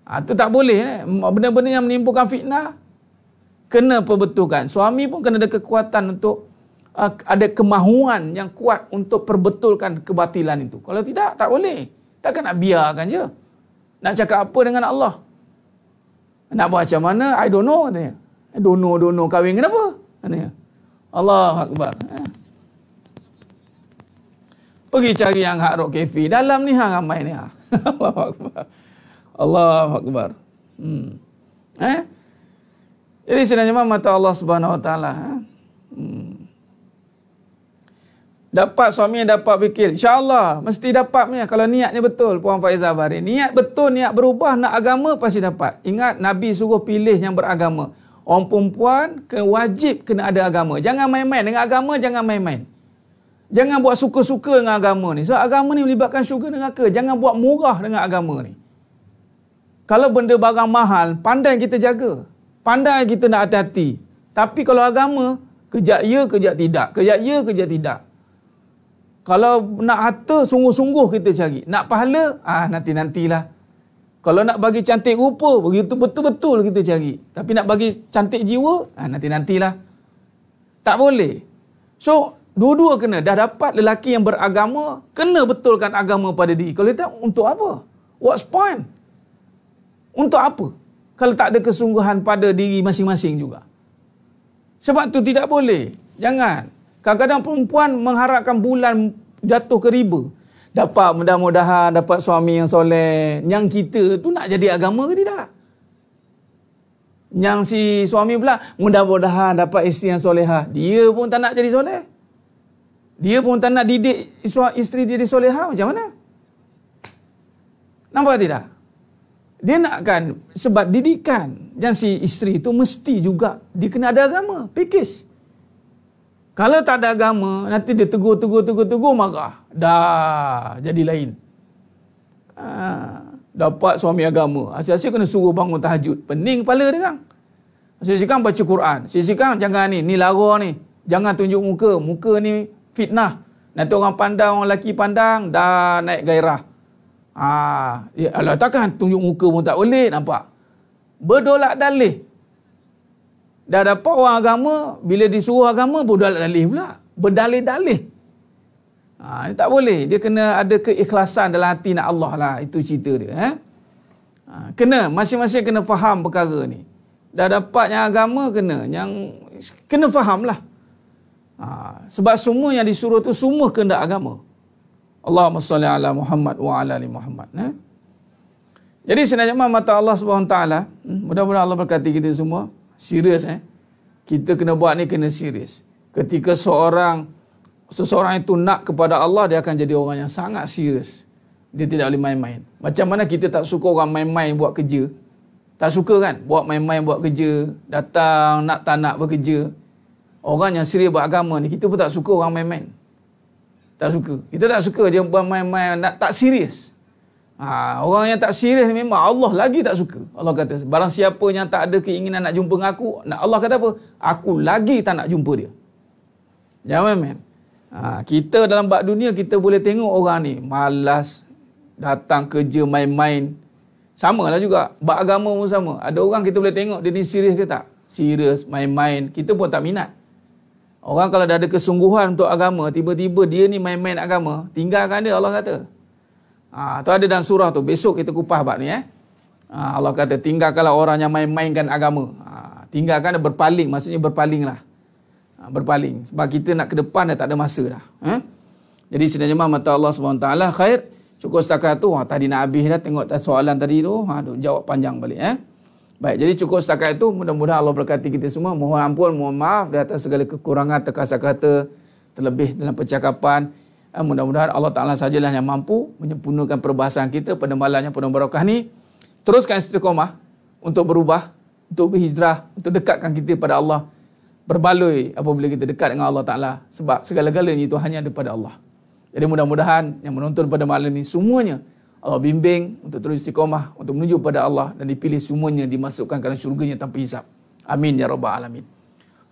Itu tak boleh. Benda-benda yang menimbulkan fitnah, kena perbetulkan. Suami pun kena ada kekuatan untuk, ada kemahuan yang kuat untuk perbetulkan kebatilan itu. Kalau tidak, tak boleh. Takkan nak biarkan je. Nak cakap apa dengan Allah? Nak buat macam mana? I don't know, katanya. Don't know, kahwin kenapa? Katanya. Allahu Akbar. Pergi cari yang hak rock cafe. Dalam ni hang ramai ni. Allahu Akbar. Allahu Akbar. Jadi sebenarnya mata Allah Subhanahu Wa Taala. Dapat suami yang dapat fikir. InsyaAllah mesti dapat punya. Kalau niatnya betul, Puan Faizah Barin. Niat betul, niat berubah, nak agama pasti dapat. Ingat, Nabi suruh pilih yang beragama. Orang perempuan wajib kena ada agama. Jangan main-main. Dengan agama jangan main-main. Jangan buat suka-suka dengan agama ni. Sebab agama ni melibatkan syurga dan neraka. Jangan buat murah dengan agama ni. Kalau benda barang mahal, pandai kita jaga. Pandai kita nak hati-hati. Tapi kalau agama, kejap ya, kejap tidak. Kejap ya, kejap tidak. Kalau nak harta, sungguh-sungguh kita cari. Nak pahala, nanti-nantilah. Kalau nak bagi cantik rupa, begitu betul-betul kita cari. Tapi nak bagi cantik jiwa, nanti-nantilah. Tak boleh. So, dua-dua kena. Dah dapat lelaki yang beragama, kena betulkan agama pada diri. Kalau tak, untuk apa? What's point? Untuk apa? Kalau tak ada kesungguhan pada diri masing-masing juga. Sebab tu tidak boleh. Jangan. Kadang-kadang perempuan mengharapkan bulan jatuh ke riba. Dapat mudah-mudahan dapat suami yang soleh. Yang kita tu nak jadi agama ke tidak? Yang si suami pula mudah-mudahan dapat isteri yang solehah. Dia pun tak nak jadi soleh. Dia pun tak nak didik isteri jadi solehah. Macam mana? Nampak tidak? Dia nakkan sebab didikan yang si isteri tu mesti juga dia kena ada agama. Package. Kalau tak ada agama, nanti dia tegur, marah. Dah, jadi lain. Dapat suami agama. Asyik-asyik kena suruh bangun tahajud. Pening kepala dia kan. Asyik-asyik kan baca Quran. Asyik-asyik kan jangan ni lara ni. Jangan tunjuk muka. Muka ni fitnah. Nanti orang pandang, orang lelaki pandang, dah naik gairah. Ya Allah, takkan tunjuk muka pun tak boleh, nampak? Berdolak dalih. Dah dapat orang agama, bila disuruh agama, berdolak dalih pula. Berdalih-dalih. Ini tak boleh. Dia kena ada keikhlasan dalam hati nak Allah lah. Itu cerita dia. Kena, masing-masing kena faham perkara ni. Dah dapat yang agama, kena faham lah. Sebab semua yang disuruh tu semua kehendak agama. Allahumma salli ala Muhammad wa ala ali Muhammad. Jadi sebenarnya mata Allah Subhanahu Taala, mudah-mudahan Allah berkati kita semua. Serius kita kena buat ni, kena serius. Ketika seseorang itu nak kepada Allah, dia akan jadi orang yang sangat serius. Dia tidak boleh main-main. Macam mana kita tak suka orang main-main buat kerja? Tak suka kan? Buat main-main buat kerja, datang tak nak bekerja. Orang yang serius buat agama ni, kita pun tak suka orang main-main. Tak suka. Kita tak suka dia buat main-main, tak serius. Orang yang tak serius ni memang Allah lagi tak suka. Allah kata, barang siapa yang tak ada keinginan nak jumpa dengan aku, Allah kata apa? Aku lagi tak nak jumpa dia. Jangan main-main. Kita dalam bab dunia, kita boleh tengok orang ni malas, datang kerja main-main. Sama lah juga. Bab agama pun sama. Ada orang kita boleh tengok dia ni serius ke tak? Serius, main-main. Kita pun tak minat. Orang kalau dah ada kesungguhan untuk agama, tiba-tiba dia ni main-main agama, tinggalkan dia, Allah kata. Tu ada dalam surah tu. Besok kita kupas bab ni. Allah kata, tinggalkanlah orang yang main-mainkan agama. Tinggalkan berpaling, maksudnya berpaling lah. Berpaling. Sebab kita nak ke depan dah tak ada masa dah. Jadi sebenarnya mata Allah SWT khair. Cukup setakat tu. Tadi nak habis dah tengok soalan tadi tu. Jawab panjang balik. Baik, jadi cukup setakat itu. Mudah-mudahan Allah berkati kita semua. Mohon ampun, mohon maaf di atas segala kekurangan, terkasar kata, terlebih dalam percakapan. Mudah-mudahan Allah Ta'ala sajalah yang mampu menyempurnakan perbahasan kita pada malam yang penuh barakah ni. Teruskan istiqamah untuk berubah, untuk berhijrah, untuk dekatkan kita pada Allah. Berbaloi apabila kita dekat dengan Allah Ta'ala. Sebab segala-galanya itu hanya daripada Allah. Jadi mudah-mudahan yang menonton pada malam ini semuanya Allah bimbing untuk terus istiqamah, untuk menuju pada Allah dan dipilih semuanya dimasukkan ke dalam syurganya tanpa hisab. Amin ya rabbal alamin.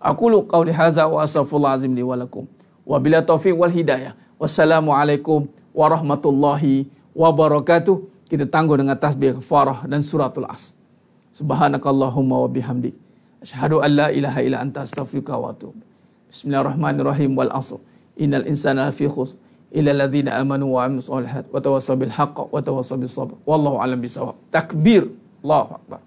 Aqulu qawli hadza wa astaghfirullah azim li wa lakum. Wa bila taufiq wal hidayah. Wassalamualaikum warahmatullahi wabarakatuh. Kita tangguh dengan tasbih kafarah dan suratul As. Subhanakallahumma wa bihamdik. Asyhadu an la ilaha illa anta astaghfiruka wa atubu. Bismillahirrahmanirrahim wal 'asr. Innal insana lafi khusr. Illa alladhina amanu wa 'amilus solihat wa tawassaw bil haqq wa tawassaw bis sabr. Wallahu a'lam bisawab. Takbir. Allahu akbar.